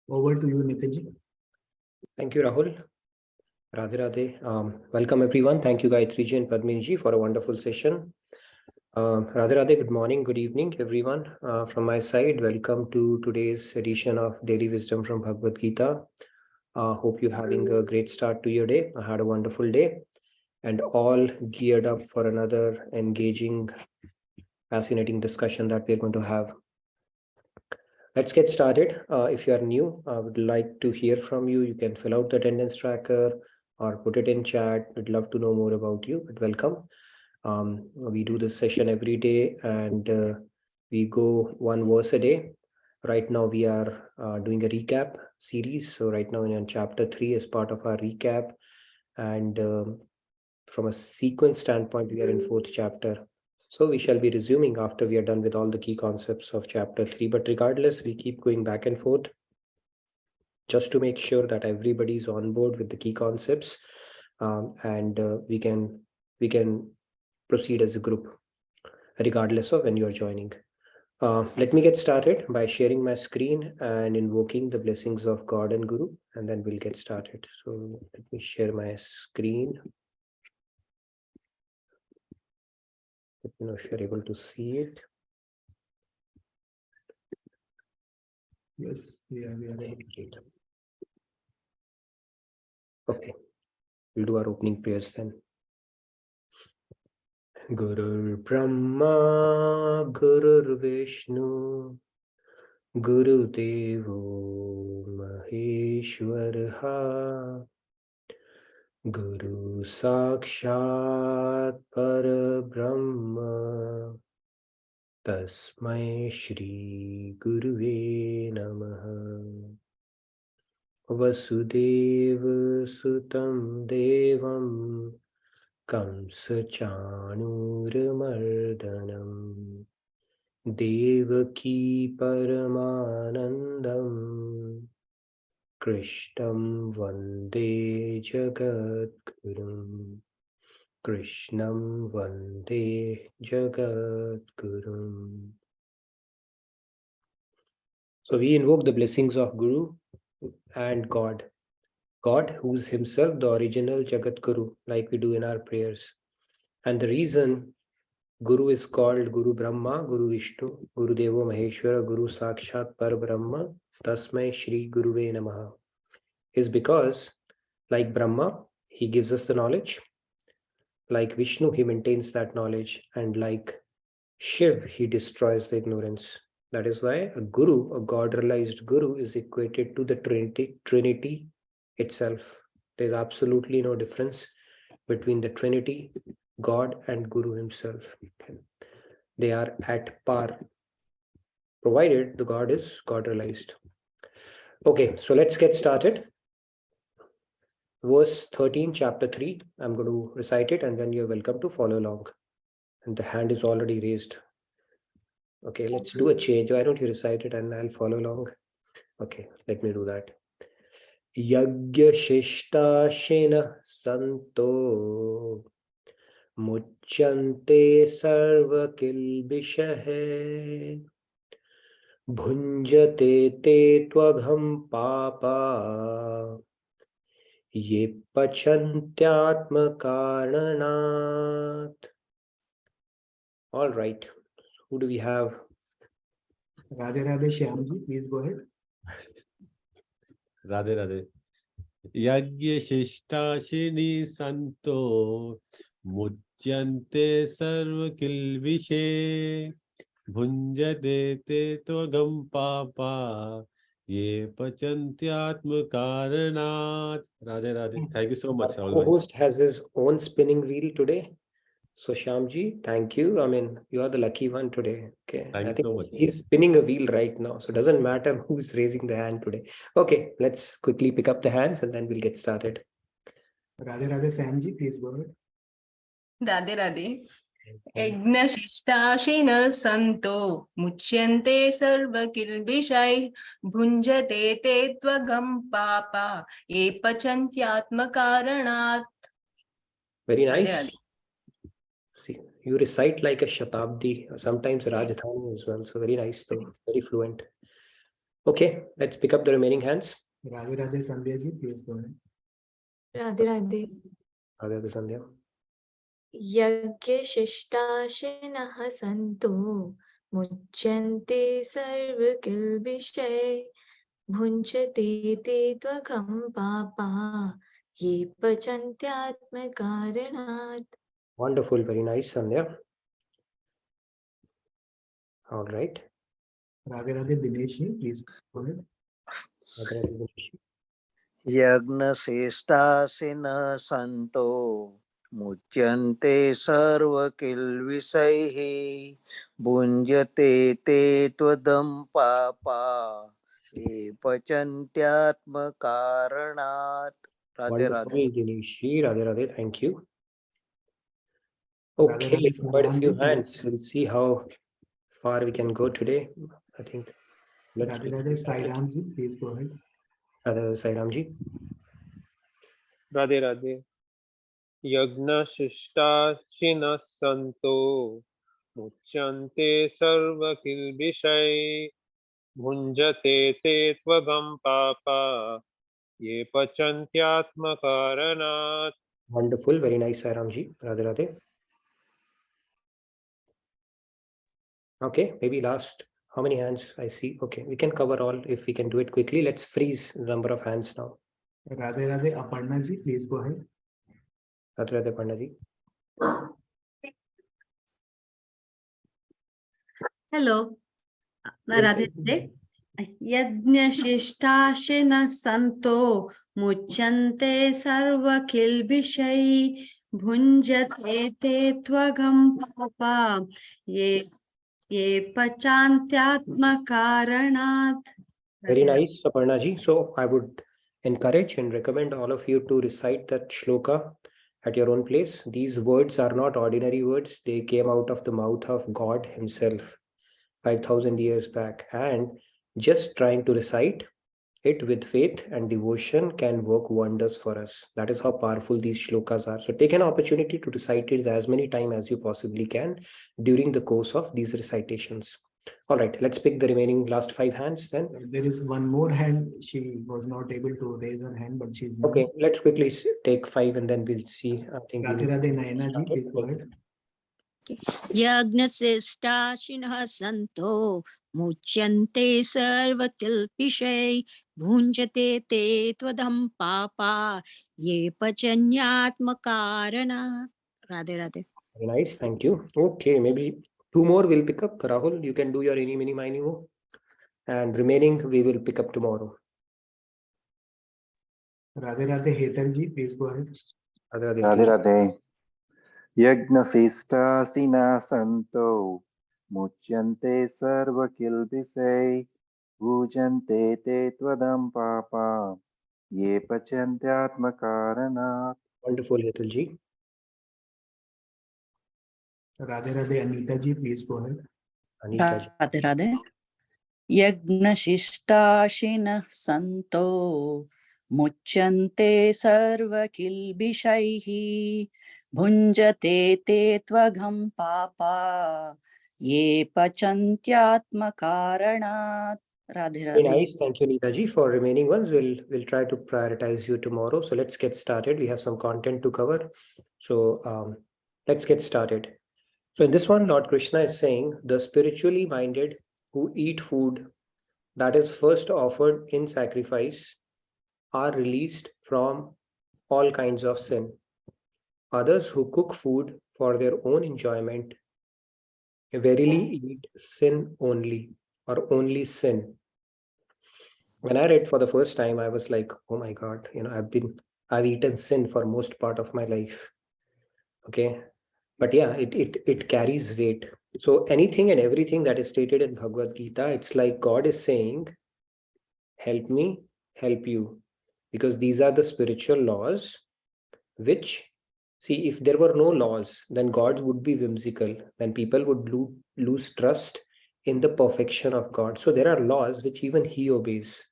Over to you, Nitin. Thank you, Rahul. Radhe Radhe. Welcome everyone. Thank you, Gayatri ji and Padmini ji, for a wonderful session. Radhe Radhe, good morning, good evening, everyone. From my side, welcome to today's edition of Daily Wisdom from Bhagavad Gita. Hope you're having a great start to your day. I had a wonderful day and all geared up for another engaging, fascinating discussion that we're going to have. Let's get started. If you are new, I would like to hear from you. You can fill out the attendance tracker or put it in chat. We'd love to know more about you, but welcome. We do this session every day and we go one verse a day. Right now we are doing a recap series. So right now in chapter 3 as part of our recap, and from a sequence standpoint, we are in 4th chapter. So we shall be resuming after we are done with all the key concepts of chapter 3. But regardless, we keep going back and forth just to make sure that everybody's on board with the key concepts, and we can proceed as a group, regardless of when you are joining. Let me get started by sharing my screen and invoking the blessings of God and Guru, and then we'll get started. So let me share my screen. Let me know if you're able to see it. Yes, we are able to. Okay, we'll do our opening prayers then. Gurur Brahma, Gurur Vishnu, Guru Devo Maheshwaraha, Guru Sakshat Parabrahma, Tasmai Shri Guruve Namaha. Vasudeva Sutam Devam Kamsa Chanuramardanam Devaki Paramanandam Krishnam Vande Jagadgurum. Krishnam Vande Jagadgurum. So we invoke the blessings of Guru and God. God, who's himself the original Jagat Guru, like we do in our prayers. And the reason Guru is called Guru Brahma, Guru Vishnu, Guru Devo Maheshwara, Guru Sakshat Parabrahma, Tasmai Shri Guruve Namaha, is because, like Brahma, he gives us the knowledge. Like Vishnu, he maintains that knowledge. And like Shiv, he destroys the ignorance. That is why a Guru, a God-realized Guru, is equated to the Trinity itself. There's absolutely no difference between the Trinity, God, and Guru himself. Okay. They are at par, provided the God is God-realized. Okay, so let's get started. Verse 13, chapter 3. I'm going to recite it and then you're welcome to follow along. And the hand is already raised. Okay, let's do a change. Why don't you recite it and I'll follow along? Okay, let me do that. Yagya Shishtashena Santo Muchyante Sarva Kilbishahe Bhunjate Te Twagham Papa Ye Pachantyatma Karanat. All right, who do we have? Radhe Radhe Shyamji, please go ahead. Radhe Radhe. Yagya Shishtashini Santo Muchyante Sarva Kilvishe Bhunjate Te Tvagam Papa Ye Pachantyatma Karanat. Radhe Radhe. Thank you so much, Our Rahul. co-host has his own spinning wheel today. So Shyamji, thank you. I mean, you are the lucky one today. Okay. Thank I you think so much. he's spinning a wheel right now. So it doesn't matter who's raising the hand today. Okay, let's quickly pick up the hands and then we'll get started. Radhe Radhe Samji, please go ahead. Radhe Radhe. Yagna Shishtashin Santo Muchyante Sarva Kilbishai Bhunjate Te Tvagam Papa Ye Pachantyatma Karanat. Very nice. See, you recite like a Shatabdi, sometimes Rajdhani as well. So very nice though, very fluent. Okay, let's pick up the remaining hands. Radhe Radhe Sandhya ji, please go ahead. Radhe Radhe. Radhe Radhe Sandhya. Yagya Shishtashinah Santo Muchyante Sarva Kilvishay Bhunjate Te Tvagam Papa Ye Pachantyatma Karanat. Wonderful, very nice, Sandhya. All right. Radhe Radhe Dinesh ji, please go ahead. Radhe Radhe Dinesh. यज्ञश्रेष्ठासिन सन्तो मुच्यन्ते सर्वकिल्बिषैः भुञ्जते ते त्वदं पापा ये पचन्त्यात्मकारणात्. Radhe Wonderful, Radhe. Dinesh. Radhe Radhe, thank you. Radhe Okay, Radhe quite a Sairam few ji, hands. We'll see how far we can go today. I think. Let's Radhe Radhe Sairam ji, please go ahead. Radhe Radhe Sairam ji. Radhe Radhe यज्ञशिष्टाशिनः सन्तो मुच्यन्ते सर्वकिल्बिषै भुञ्जते ते त्वगं पापा ये पचन्त्यात्मकारणात्. Wonderful, very nice, Sairam ji. Radhe Radhe. Okay, maybe last. How many hands I see? Okay, we can cover all if we can do it quickly. Let's freeze the number of hands now. Radhe Radhe Aparna ji, please go ahead. Radhe Radhe Panda ji. Hello, Yes, Radhe Radhe. Yajnashishtasena santo muchante sarva kilbishai bhunjate te tvagam papa ye pachantyatma karanat. Very nice, Aparna ji. So I would encourage and recommend all of you to recite that shloka at your own place. These words are not ordinary words. They came out of the mouth of God himself 5,000 years back. And just trying to recite it with faith and devotion can work wonders for us. That is how powerful these shlokas are. So take an opportunity to recite it as many times as you possibly can during the course of these recitations. All right, let's pick the remaining last 5 hands then. There is one more hand. She was not able to raise her hand, but she's now. Okay, let's quickly take 5 and then we'll see. I think we Radhe need Radhe to Nayana ji, start it. please go ahead. यज्ञशिष्टाशिनः सन्तो मुच्यन्ते सर्वकिल्पिषै भुञ्जते ते त्वदं पापा ये पचन्यात्मकारणात्. Radhe Radhe. Very nice, thank you. Okay, maybe 2 more we'll pick up. Rahul, you can do your any, mini, miny, mo. And remaining we will pick up tomorrow. Radhe Radhe Hetal ji, please go ahead. Radhe Radhe Radhe. Radhe यज्ञशिष्टासिना सन्तो मुच्यन्ते सर्वकिल्बिषै भुजन्ते ते त्वदं पापा ये पचन्त्यात्मकारणात्. Wonderful, Hetal ji. Radhe Radhe Anita ji, please go ahead. Anita ji. Radhe Radhe यज्ञशिष्टाशिनः सन्तो मुच्यन्ते सर्वकिल्बिषैः भुञ्जते ते त्वघं पापा ये पचन्त्यात्मकारणात्. Radhe Very Radhe. nice. Thank you, Neeta ji. For remaining ones, we'll try to prioritize you tomorrow. So let's get started. We have some content to cover. So let's get started. So in this one, Lord Krishna is saying the spiritually minded who eat food that is first offered in sacrifice are released from all kinds of sin. Others who cook food for their own enjoyment verily eat sin only, or only sin. When I read for the first time, I was like, oh my God, I've eaten sin for most part of my life. Okay. But yeah, it carries weight. So anything and everything that is stated in Bhagavad Gita, it's like God is saying, help me, help you. Because these are the spiritual laws which, see, if there were no laws, then God would be whimsical. Then people would lose trust in the perfection of God. So there are laws which even he obeys.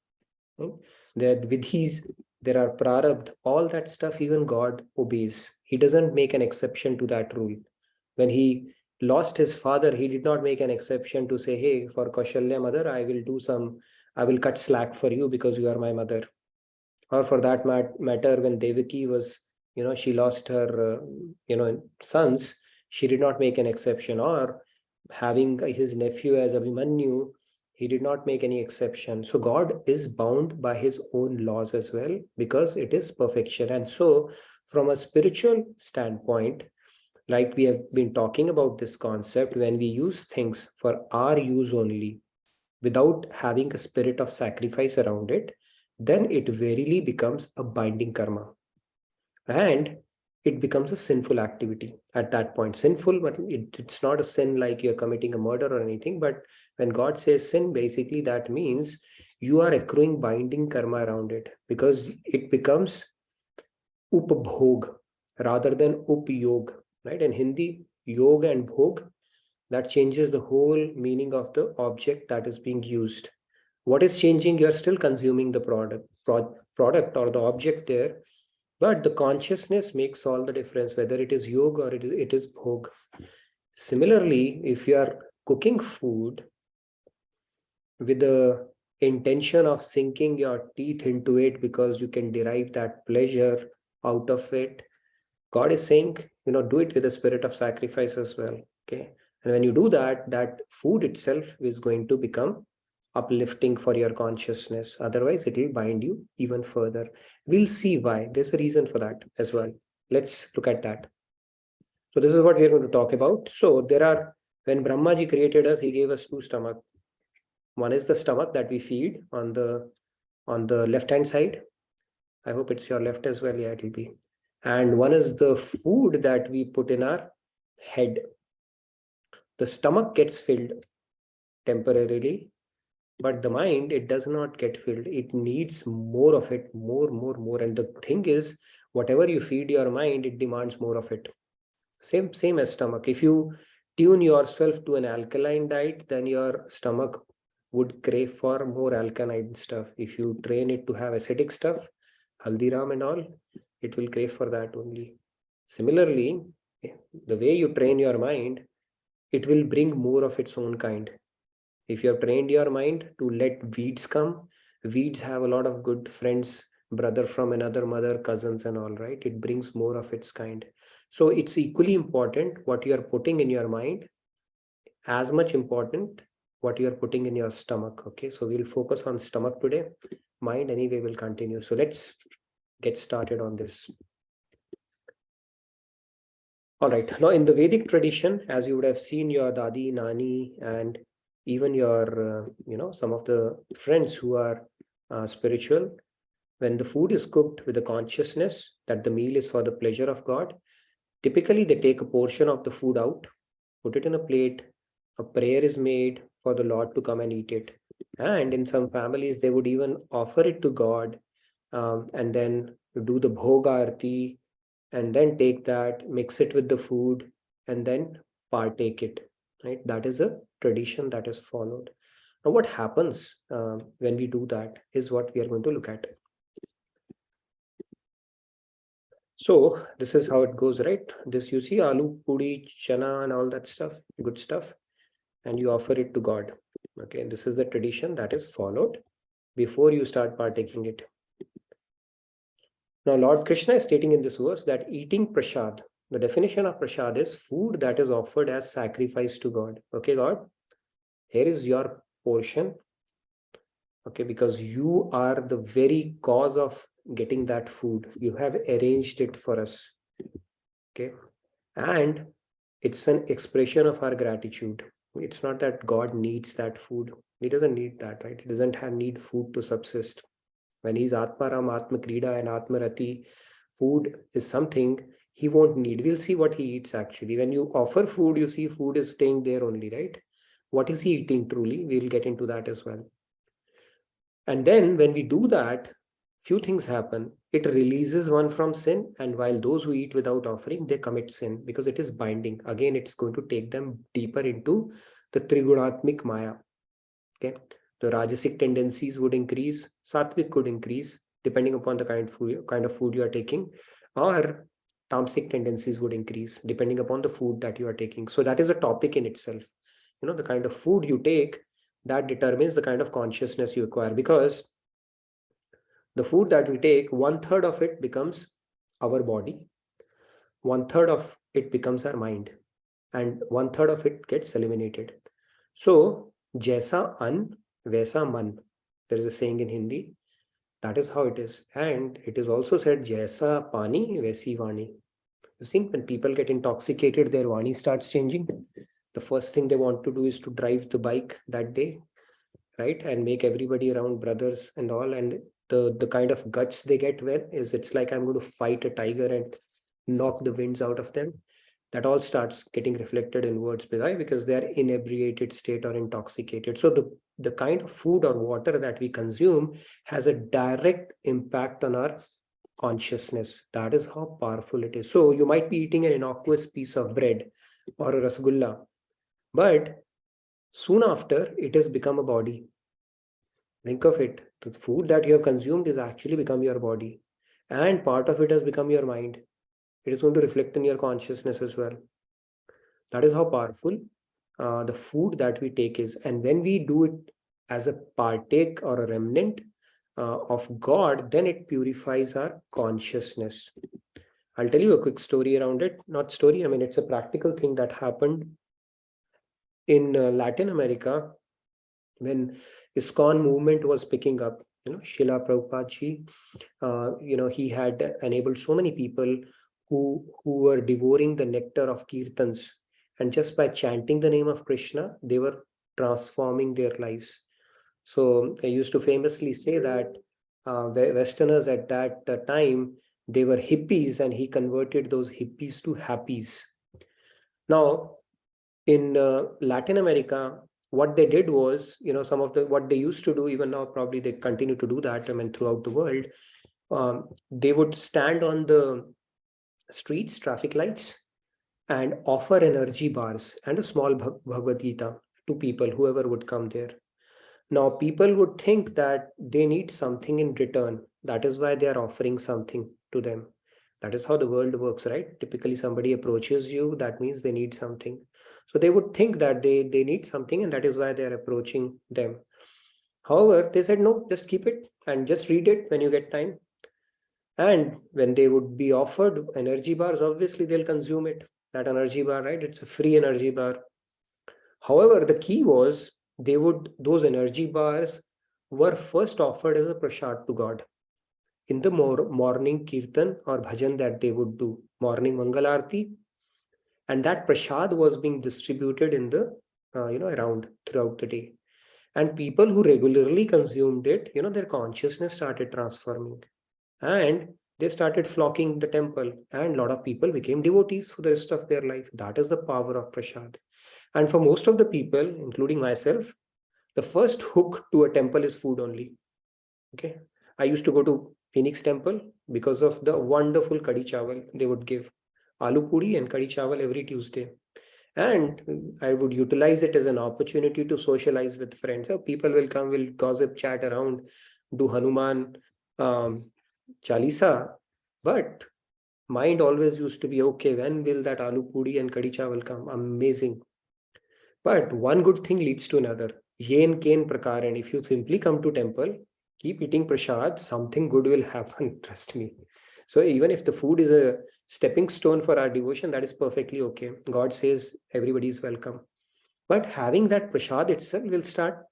Right? There are prarabdha, all that stuff even God obeys. He doesn't make an exception to that rule. When he lost his father, he did not make an exception to say, hey, for Kaushalya mother, I will do some I will cut slack for you because you are my mother. Or for that matter, when Devaki was, she lost her, sons, she did not make an exception. Or having his nephew as Abhimanyu, he did not make any exception. So God is bound by his own laws as well, because it is perfection. And so from a spiritual standpoint, like we have been talking about this concept, when we use things for our use only, without having a spirit of sacrifice around it, then it verily becomes a binding karma. And it becomes a sinful activity at that point. Sinful, but it's not a sin like you're committing a murder or anything. But when God says sin, basically that means you are accruing binding karma around it, because it becomes upbhog rather than upyog, right? In Hindi, yoga and bhog, that changes the whole meaning of the object that is being used. What is changing? You're still consuming the product or the object there, but the consciousness makes all the difference, whether it is yoga or it is bhog. Similarly, if you are cooking food with the intention of sinking your teeth into it because you can derive that pleasure out of it, God is saying, do it with a spirit of sacrifice as well. Okay. And when you do that, that food itself is going to become uplifting for your consciousness. Otherwise, it will bind you even further. We'll see why. There's a reason for that as well. Let's look at that. So this is what we're going to talk about. So when Brahmaji created us, he gave us two stomachs. One is the stomach that we feed on the left-hand side. I hope it's your left as well. Yeah, it will be. And one is the food that we put in our head. The stomach gets filled temporarily, but the mind, it does not get filled. It needs more of it, more. And the thing is, whatever you feed your mind, it demands more of it. Same as stomach. If you tune yourself to an alkaline diet, then your stomach would crave for more alkaline stuff. If you train it to have acidic stuff, Haldiram and all, it will crave for that only. Similarly, the way you train your mind, it will bring more of its own kind. If you have trained your mind to let weeds come, weeds have a lot of good friends, brother from another mother, cousins and all, right? It brings more of its kind. So it's equally important what you are putting in your mind, as much important what you are putting in your stomach. Okay, so we'll focus on stomach today. Mind anyway will continue. So let's get started on this. All right, now in the Vedic tradition, as you would have seen your Dadi, Nani, and even your, some of the friends who are spiritual, when the food is cooked with the consciousness that the meal is for the pleasure of God, typically they take a portion of the food out, put it in a plate, a prayer is made for the Lord to come and eat it. And in some families, they would even offer it to God and then do the bhoga arti, and then take that, mix it with the food, and then partake it, right? That is a tradition that is followed. Now, what happens when we do that is what we are going to look at. So this is how it goes, right? This, you see, aloo, puri, chana, and all that stuff, good stuff, and you offer it to God. Okay, this is the tradition that is followed before you start partaking it. Now, Lord Krishna is stating in this verse that eating prasad, the definition of prasad is food that is offered as sacrifice to God. Okay, God, here is your portion. Okay, because you are the very cause of getting that food. You have arranged it for us. Okay, and it's an expression of our gratitude. It's not that God needs that food. He doesn't need that, right? He doesn't need food to subsist. When he's Atmaram, Atma Krida, and Atmarati, food is something he won't need. We'll see what he eats actually. When you offer food, you see food is staying there only, right? What is he eating truly? We'll get into that as well. And then when we do that, few things happen. It releases one from sin, and while those who eat without offering, they commit sin because it is binding. Again, it's going to take them deeper into the Trigunatmik Maya. Okay. The Rajasic tendencies would increase, Sattvic could increase, depending upon the kind of food you are taking, or Tamasic tendencies would increase, depending upon the food that you are taking. So that is a topic in itself. The kind of food you take that determines the kind of consciousness you acquire, because the food that we take, 1/3 of it becomes our body, 1/3 of it becomes our mind, and 1/3 of it gets eliminated. So, jaisa an, vaisa man. There is a saying in Hindi. That is how it is. And it is also said, jaisa pani, vaisi vani. You think when people get intoxicated, their vani starts changing. The first thing they want to do is to drive the bike that day, right? And make everybody around brothers and all. And the kind of guts they get when is, it's like I'm going to fight a tiger and knock the winds out of them. That all starts getting reflected in words. Why? Because they are inebriated state or intoxicated. So the kind of food or water that we consume has a direct impact on our consciousness. That is how powerful it is. So you might be eating an innocuous piece of bread or a rasgulla, but soon after it has become a body. Think of it. The food that you have consumed is actually become your body, and part of it has become your mind. It is going to reflect in your consciousness as well. That is how powerful the food that we take is. And when we do it as a partake or a remnant of God, then it purifies our consciousness. I'll tell you a quick story around it. Not story, I mean, it's a practical thing that happened in Latin America when ISKCON movement was picking up. Srila Prabhupada ji, he had enabled so many people who were devouring the nectar of kirtans, and just by chanting the name of Krishna, they were transforming their lives. So I used to famously say that Westerners at that time, they were hippies, and he converted those hippies to happies. Now, in Latin America, what they did was, some of what they used to do, even now probably they continue to do that, throughout the world, they would stand on the streets, traffic lights, and offer energy bars and a small Bhagavad Gita to people, whoever would come there. Now, people would think that they need something in return. That is why they are offering something to them. That is how the world works, right? Typically, somebody approaches you, that means they need something. So they would think that they need something, and that is why they are approaching them. However, they said, no, just keep it and just read it when you get time. And when they would be offered energy bars, obviously they'll consume it. That energy bar, right? It's a free energy bar. However, the key was those energy bars were first offered as a prasad to God in the morning kirtan or bhajan that they would do, morning Mangal Aarti, and that prasad was being distributed in the around throughout the day. And people who regularly consumed it, their consciousness started transforming, and they started flocking the temple, and a lot of people became devotees for the rest of their life. That is the power of prasad. And for most of the people, including myself, the first hook to a temple is food only. Okay, I used to go to Phoenix Temple because of the wonderful kadi chawal they would give. Aloo puri and kadi chawal every Tuesday. And I would utilize it as an opportunity to socialize with friends. So people will come, will gossip, chat around, do Hanuman Chalisa. But mind always used to be, okay, when will that aloo puri and kadi chawal come? Amazing. But one good thing leads to another. Yen ken prakar. And if you simply come to temple, keep eating prasad, something good will happen. Trust me. So even if the food is a stepping stone for our devotion, that is perfectly okay. God says everybody is welcome. But having that prasad itself will start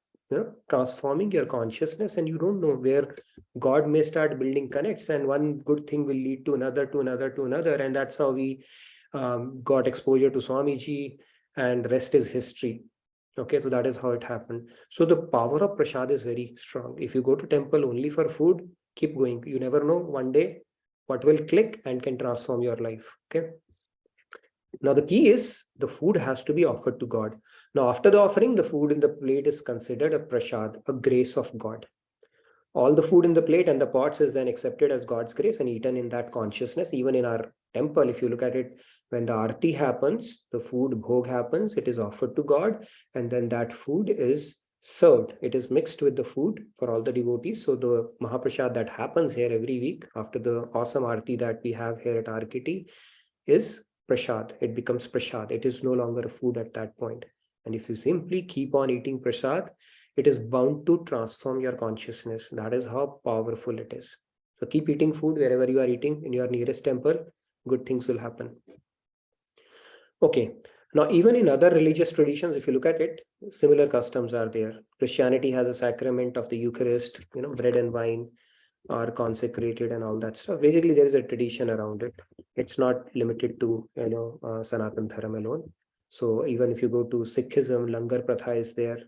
transforming your consciousness, and you don't know where God may start building connects, and one good thing will lead to another, to another, to another. And that's how we got exposure to Swamiji, and rest is history. Okay, so that is how it happened. So the power of prasad is very strong. If you go to temple only for food, keep going. You never know, one day what will click and can transform your life. Okay. Now the key is the food has to be offered to God. Now after the offering, the food in the plate is considered a prasad, a grace of God. All the food in the plate and the pots is then accepted as God's grace and eaten in that consciousness. Even in our temple, if you look at it, when the arti happens, the food bhog happens, it is offered to God, and then that food is served. It is mixed with the food for all the devotees. So the Mahaprasad that happens here every week after the awesome arti that we have here at Arkiti is prasad. It becomes prasad. It is no longer a food at that point. And if you simply keep on eating prasad, it is bound to transform your consciousness. That is how powerful it is. So keep eating food wherever you are eating, in your nearest temple, good things will happen. Okay. Now, even in other religious traditions, if you look at it, similar customs are there. Christianity has a sacrament of the Eucharist, bread and wine are consecrated and all that stuff. Basically, there is a tradition around it. It's not limited to, Sanatan Dharam alone. So even if you go to Sikhism, Langar Pratha is there,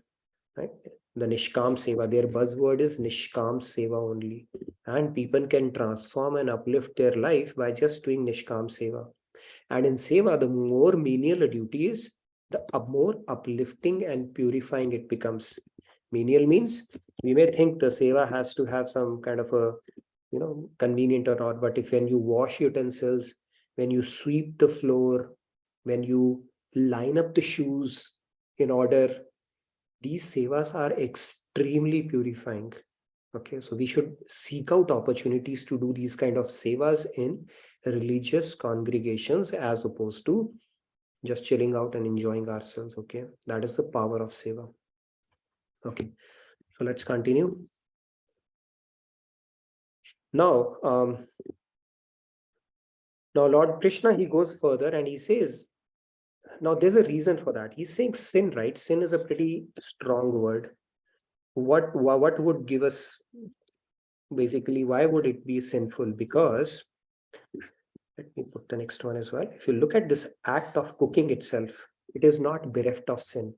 right? The Nishkam Seva, their buzzword is Nishkam Seva only. And people can transform and uplift their life by just doing Nishkam Seva. And in Seva, the more menial a duty is, the more uplifting and purifying it becomes. Menial means we may think the Seva has to have some kind of a, convenient or not, but if when you wash utensils, when you sweep the floor, when you line up the shoes in order, these sevas are extremely purifying. Okay, so we should seek out opportunities to do these kind of sevas in religious congregations as opposed to just chilling out and enjoying ourselves. Okay, that is the power of seva. Okay, so let's continue. Now, now Lord Krishna, he goes further and he says, now there's a reason for that. He's saying sin, right? Sin is a pretty strong word. What would give us, basically, why would it be sinful? Because, let me put the next one as well. If you look at this act of cooking itself, it is not bereft of sin.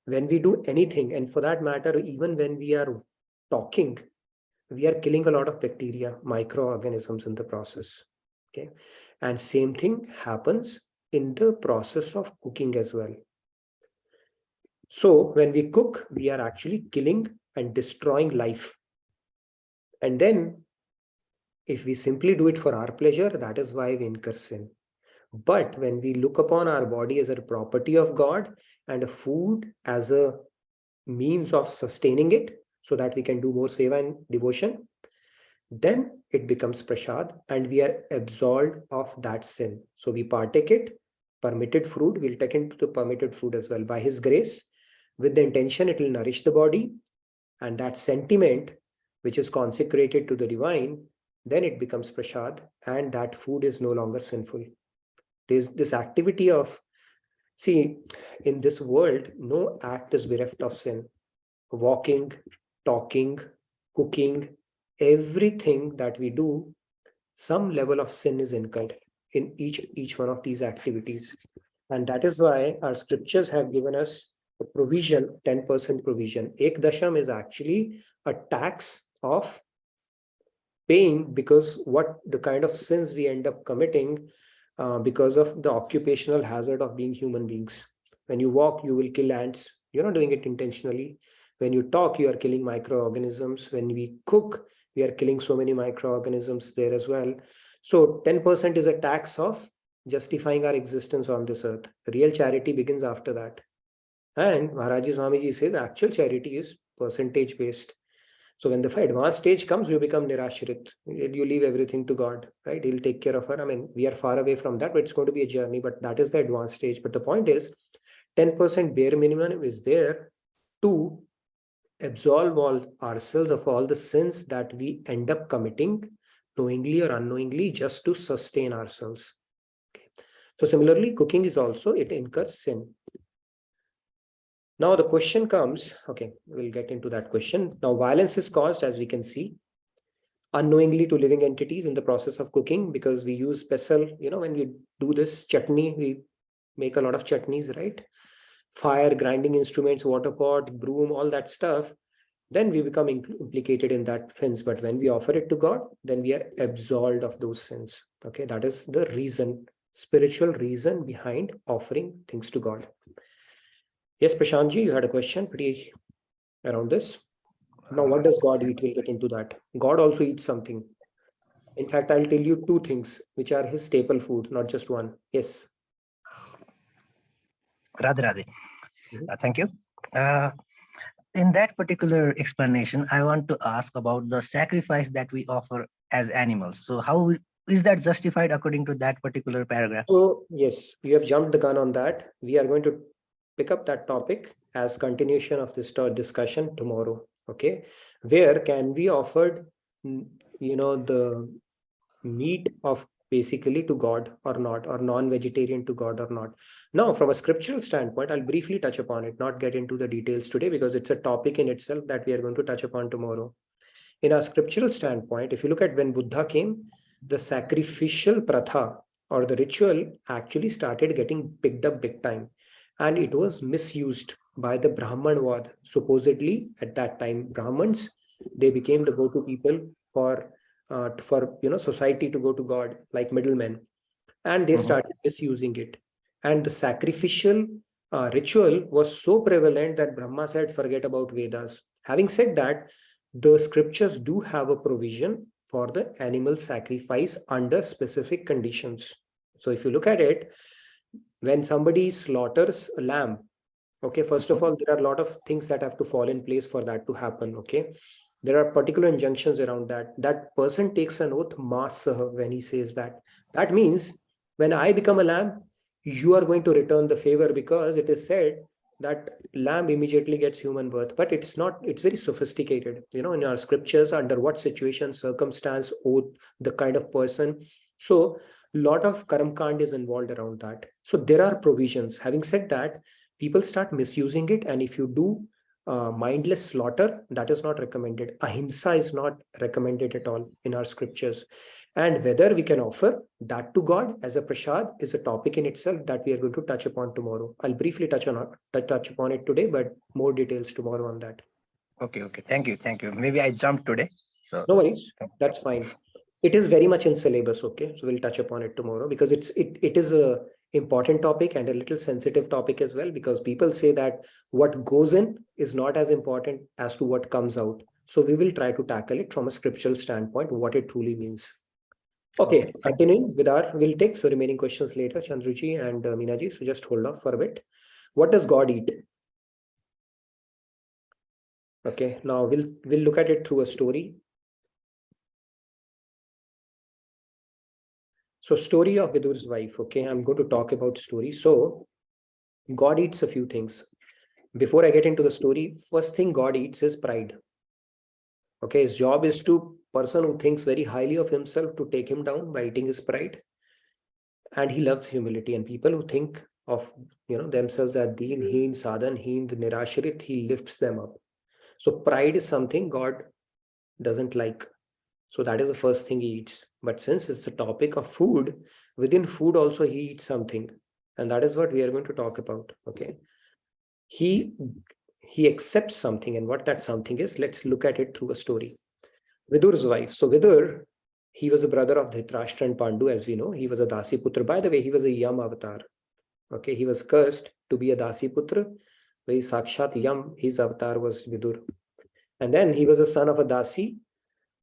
When we do anything, and for that matter, even when we are talking, we are killing a lot of bacteria, microorganisms in the process. Okay, and same thing happens in the process of cooking as well. So when we cook, we are actually killing and destroying life. And then if we simply do it for our pleasure, that is why we incur sin. But when we look upon our body as a property of God and a food as a means of sustaining it so that we can do more seva and devotion, then it becomes prasad and we are absolved of that sin. So we partake it, permitted food, we'll take into the permitted food as well by His grace, with the intention it will nourish the body, and that sentiment which is consecrated to the divine, then it becomes prasad and that food is no longer sinful. There's this activity of, see, in this world, no act is bereft of sin. Walking, talking, cooking, everything that we do, some level of sin is incurred in each one of these activities. And that is why our scriptures have given us a provision, 10% provision. Ek dasham is actually a tax of paying, because what the kind of sins we end up committing because of the occupational hazard of being human beings. When you walk, you will kill ants. You're not doing it intentionally. When you talk, you are killing microorganisms. When we cook, we are killing so many microorganisms there as well. So 10% is a tax of justifying our existence on this earth. Real charity begins after that. And Maharaji Swamiji says the actual charity is percentage based. So when the advanced stage comes, you become nirashrit. You leave everything to God, right? He'll take care of her. I mean, we are far away from that, but it's going to be a journey, but that is the advanced stage. But the point is, 10% bare minimum is there to absolve all ourselves of all the sins that we end up committing, knowingly or unknowingly, just to sustain ourselves. Okay. So similarly, cooking is also, it incurs sin. Now the question comes, okay, we'll get into that question. Now violence is caused, as we can see, unknowingly to living entities in the process of cooking, because we use pestle, when we do this chutney, we make a lot of chutneys, right? Fire, grinding instruments, water pot, broom, all that stuff, then we become implicated in that offense. But when we offer it to God, then we are absolved of those sins. Okay, that is the reason, spiritual reason behind offering things to God. Yes, Prashantji, you had a question pretty around this. Now, what does God eat? We'll get into that. God also eats something. In fact, I'll tell you two things which are His staple food, not just one. Yes. Radhe Radhe. Thank you. In that particular explanation, I want to ask about the sacrifice that we offer as animals. So how is that justified according to that particular paragraph? So yes, you have jumped the gun on that. We are going to pick up that topic as continuation of this discussion tomorrow. Okay, where can we offer, the meat of basically to God or not, or non-vegetarian to God or not. Now, from a scriptural standpoint, I'll briefly touch upon it, not get into the details today because it's a topic in itself that we are going to touch upon tomorrow. In our scriptural standpoint, if you look at when Buddha came, the sacrificial pratha or the ritual actually started getting picked up big time, and it was misused by the Brahmanwad. Supposedly at that time, Brahmins, they became the go-to people for society to go to God, like middlemen, and they started misusing it. And the sacrificial ritual was so prevalent that Brahma said, forget about Vedas. Having said that, the scriptures do have a provision for the animal sacrifice under specific conditions. So if you look at it, when somebody slaughters a lamb, okay, first of all, there are a lot of things that have to fall in place for that to happen. Okay, there are particular injunctions around that. That person takes an oath, masah, when he says that. That means when I become a lamb, you are going to return the favor, because it is said that lamb immediately gets human birth. But it's not, it's very sophisticated, in our scriptures, under what situation, circumstance, oath, the kind of person. So a lot of karam kand is involved around that. So there are provisions. Having said that, people start misusing it, and if you do mindless slaughter, that is not recommended. Ahimsa is not recommended at all in our scriptures. And whether we can offer that to God as a prasad is a topic in itself that we are going to touch upon tomorrow. I'll briefly touch upon it today, but more details tomorrow on that. Okay. Thank you. Maybe I jumped today. So no worries, that's fine. It is very much in syllabus. Okay, so we'll touch upon it tomorrow, because it is a important topic and a little sensitive topic as well, because people say that what goes in is not as important as to what comes out. So we will try to tackle it from a scriptural standpoint, what it truly means. Okay, continuing with we'll take so remaining questions later, Chandruji and Meenaji. So just hold off for a bit. What does God eat? Okay, now we'll look at it through a story. So story of Vidur's wife. Okay, I'm going to talk about story. So God eats a few things. Before I get into the story, first thing God eats is pride. Okay, his job is to person who thinks very highly of himself to take him down by eating his pride. And he loves humility, and people who think of themselves as deen heen, sadhan heen, nirashrit, he lifts them up. So pride is something God doesn't like. So that is the first thing he eats. But since it's the topic of food, within food also he eats something. And that is what we are going to talk about. Okay. He accepts something, and what that something is, let's look at it through a story. Vidur's wife. So Vidur, he was a brother of Dhritarashtra and Pandu, as we know. He was a Dasi Putra. By the way, he was a Yam avatar. Okay, he was cursed to be a Dasi Putra. Very Sakshat Yam, his avatar was Vidur. And then he was a son of a Dasi.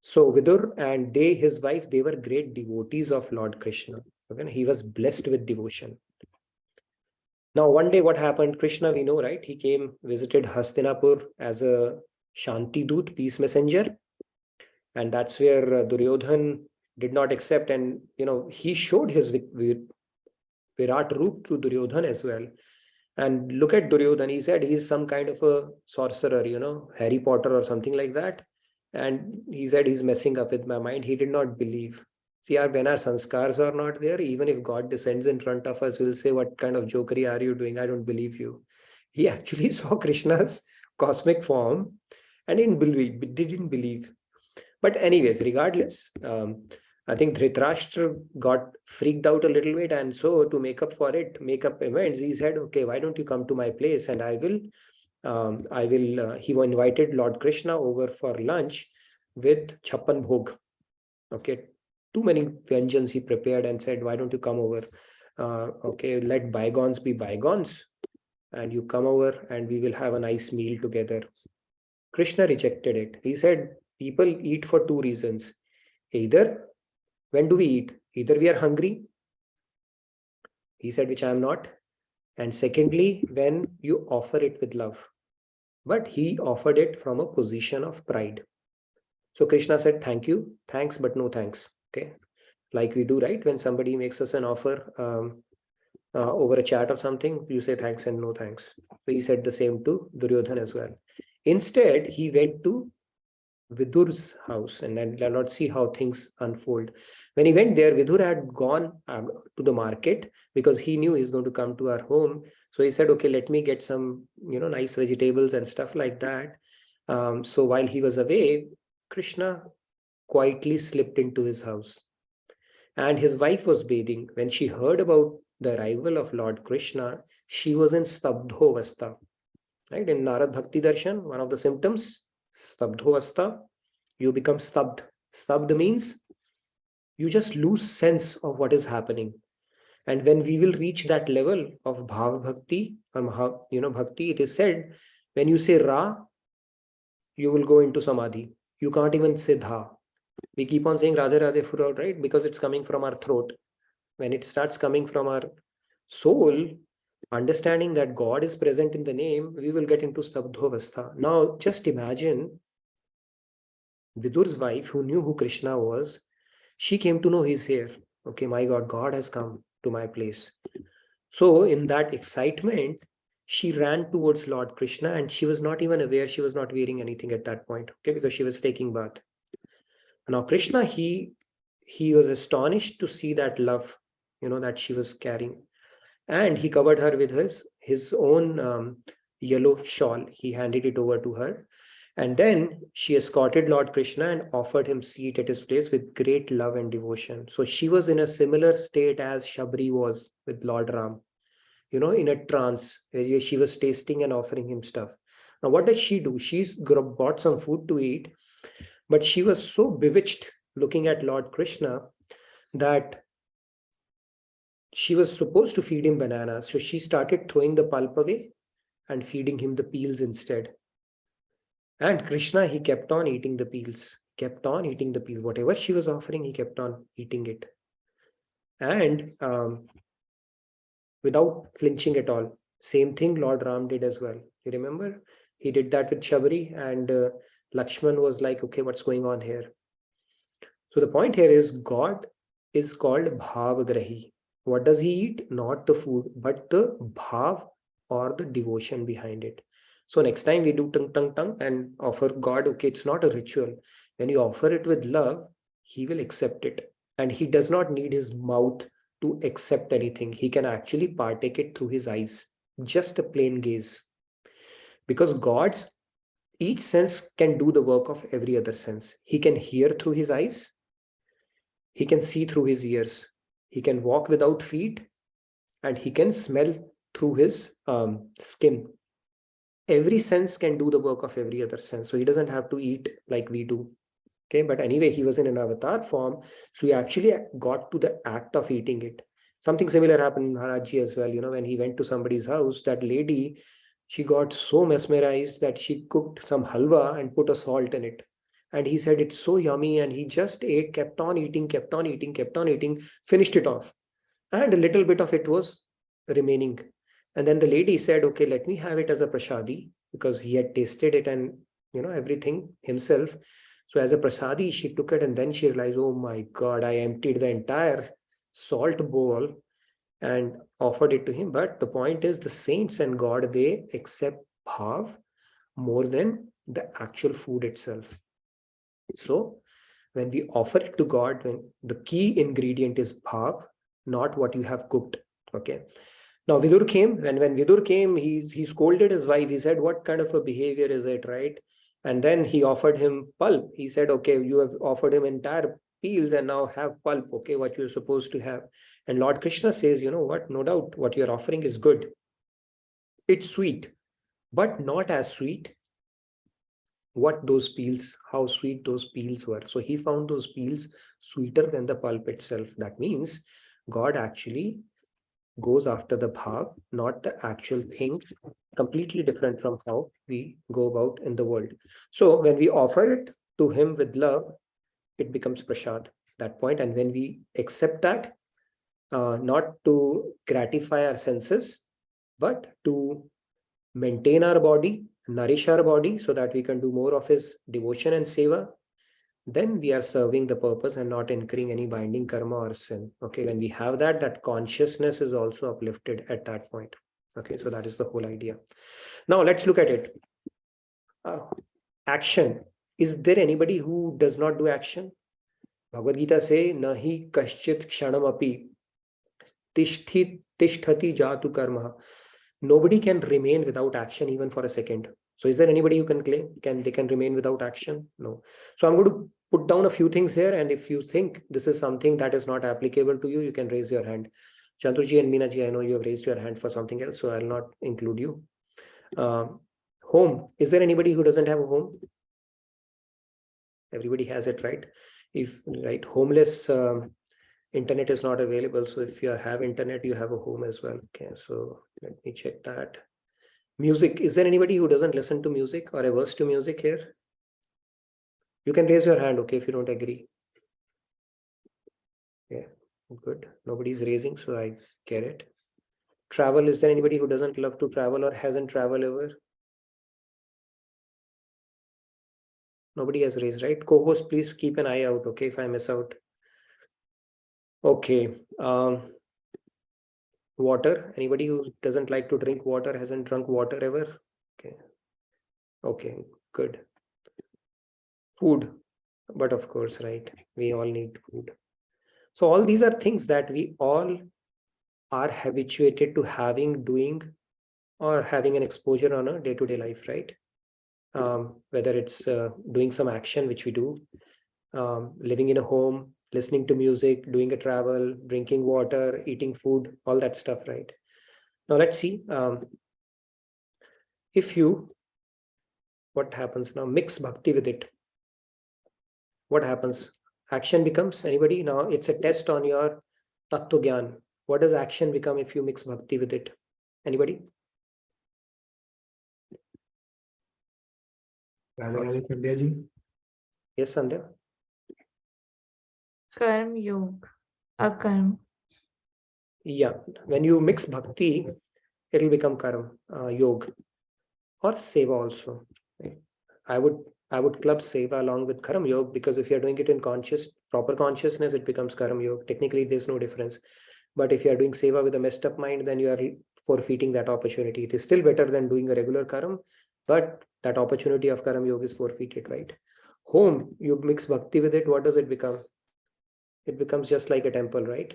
So Vidur and his wife, they were great devotees of Lord Krishna. Okay, he was blessed with devotion. Now, one day what happened, Krishna, we know, right? He came, visited Hastinapur as a Shanti Doot, peace messenger. And that's where Duryodhan did not accept. And, he showed his Virat Roop to Duryodhan as well. And look at Duryodhan. He said he's some kind of a sorcerer, Harry Potter or something like that. And he said he's messing up with my mind. He did not believe. See, when our sanskars are not there, even if God descends in front of us, we'll say, what kind of jokery are you doing? I don't believe you. He actually saw Krishna's cosmic form and didn't believe. But anyways, regardless, I think Dhritarashtra got freaked out a little bit. And so to make up amends, he said, okay, why don't you come to my place and he invited Lord Krishna over for lunch with Chappan Bhog. Okay, too many vengeance he prepared and said, why don't you come over? Okay, let bygones be bygones, and you come over and we will have a nice meal together. Krishna rejected it. He said, people eat for two reasons. Either, when do we eat? Either we are hungry, he said, which I am not. And secondly, when you offer it with love. But he offered it from a position of pride. So Krishna said, thank you, thanks, but no thanks. Okay, like we do, right? When somebody makes us an offer, over a chat or something, you say thanks and no thanks. So he said the same to Duryodhan as well. Instead, he went to Vidur's house, and then let us see how things unfold. When he went there, Vidur had gone to the market because he knew he's going to come to our home. So he said, okay, let me get some, nice vegetables and stuff like that. So while he was away, Krishna quietly slipped into his house. And his wife was bathing. When she heard about the arrival of Lord Krishna, she was in Stabdhovastha. Right? In Narad Bhakti Darshan, one of the symptoms, Stabdhovastha, you become stabd. Stabd means you just lose sense of what is happening. And when we will reach that level of Bhav Bhakti, Bhakti, it is said, when you say Ra, you will go into Samadhi. You can't even say Dha. We keep on saying Radhe Radhe throughout, right? Because it's coming from our throat. When it starts coming from our soul, understanding that God is present in the name, we will get into Stabdhovastha. Now, just imagine Vidur's wife, who knew who Krishna was, she came to know he's here. Okay, my God, God has come to my place. So in that excitement, she ran towards Lord Krishna, and she was not even aware she was not wearing anything at that point, okay, because she was taking bath. Now Krishna, he was astonished to see that love, that she was carrying. And he covered her with his own yellow shawl. He handed it over to her. And then she escorted Lord Krishna and offered him seat at his place with great love and devotion. So she was in a similar state as Shabri was with Lord Ram, in a trance where she was tasting and offering him stuff. Now, what does she do? She's bought some food to eat, but she was so bewitched looking at Lord Krishna that she was supposed to feed him bananas. So she started throwing the pulp away and feeding him the peels instead. And Krishna, he kept on eating the peels, kept on eating the peels. Whatever she was offering, he kept on eating it. And without flinching at all. Same thing Lord Ram did as well. You remember? He did that with Shabari, and Lakshman was like, okay, what's going on here? So the point here is God is called Bhavagrahi. What does he eat? Not the food, but the bhav or the devotion behind it. So next time we do tung and offer God, okay, it's not a ritual. When you offer it with love, he will accept it. And he does not need his mouth to accept anything. He can actually partake it through his eyes, just a plain gaze. Because God's each sense can do the work of every other sense. He can hear through his eyes. He can see through his ears. He can walk without feet, and he can smell through his skin. Every sense can do the work of every other sense. So he doesn't have to eat like we do. Okay, but anyway, he was in an avatar form. So he actually got to the act of eating it. Something similar happened in Maharajji as well. When he went to somebody's house, that lady, she got so mesmerized that she cooked some halwa and put a salt in it. And he said, it's so yummy. And he just ate, kept on eating, finished it off. And a little bit of it was remaining. And then the lady said, okay, let me have it as a prasadi, because he had tasted it and, everything himself. So as a prasadi, she took it, and then she realized, oh my God, I emptied the entire salt bowl and offered it to him. But the point is, the saints and God, they accept bhav more than the actual food itself. So when we offer it to God, when the key ingredient is bhav, not what you have cooked. Okay. Now Vidur came, and when Vidur came, he scolded his wife. He said, what kind of a behavior is it, right? And then he offered him pulp. He said, okay, you have offered him entire peels and now have pulp, okay, what you're supposed to have. And Lord Krishna says, you know what, no doubt what you're offering is good. It's sweet, but not as sweet what those peels, how sweet those peels were. So he found those peels sweeter than the pulp itself. That means God actually goes after the bhav, not the actual thing, completely different from how we go about in the world. So when we offer it to him with love, it becomes prasad, that point. And when we accept that, not to gratify our senses, but to maintain our body, nourish our body so that we can do more of his devotion and seva, then we are serving the purpose and not incurring any binding karma or sin. Okay, when we have that, that consciousness is also uplifted at that point. Okay, so that is the whole idea. Now let's look at it. Action. Is there anybody who does not do action? Bhagavad Gita say, nahi kaschit kshanamapi tishtati jatu karma. Nobody can remain without action even for a second. So is there anybody who can claim they can remain without action? No. So I'm going to put down a few things here, and if you think this is something that is not applicable to you, you can raise your hand. Chandraji and Meenaji, I know you have raised your hand for something else, so I'll not include you. Home. Is there anybody who doesn't have a home? Everybody has it, right? If right, homeless, internet is not available. So if you have internet, you have a home as well. Okay, so let me check that. Music. Is there anybody who doesn't listen to music or averse to music here? You can raise your hand, okay, if you don't agree. Yeah, good. Nobody's raising, so I get it. Travel. Is there anybody who doesn't love to travel or hasn't traveled ever? Nobody has raised, right? Co-host, please keep an eye out, okay, if I miss out. Okay. Water. Anybody who doesn't like to drink water, hasn't drunk water ever? Okay. Okay, good. Food. But of course, right, we all need food. So all these are things that we all are habituated to having, doing, or having an exposure on a day-to-day life, right? Whether it's doing some action, which we do, living in a home, listening to music, doing a travel, drinking water, eating food, all that stuff, right? Now let's see. If you, what happens now? Mix bhakti with it. What happens? Action becomes, anybody? Now it's a test on your tattva gyan. What does action become if you mix bhakti with it? Anybody? Radhe Sandhya ji. Yes, Sandhya. Karm Yog, Akarm. Yeah, when you mix bhakti, it'll become karma, yoga, or seva also. Right? I would club seva along with karma yoga, because if you're doing it in proper consciousness, it becomes karma yoga. Technically, there's no difference. But if you are doing seva with a messed up mind, then you are forfeiting that opportunity. It is still better than doing a regular karma, but that opportunity of karma yoga is forfeited, right? Home, you mix bhakti with it, what does it become? It becomes just like a temple, right?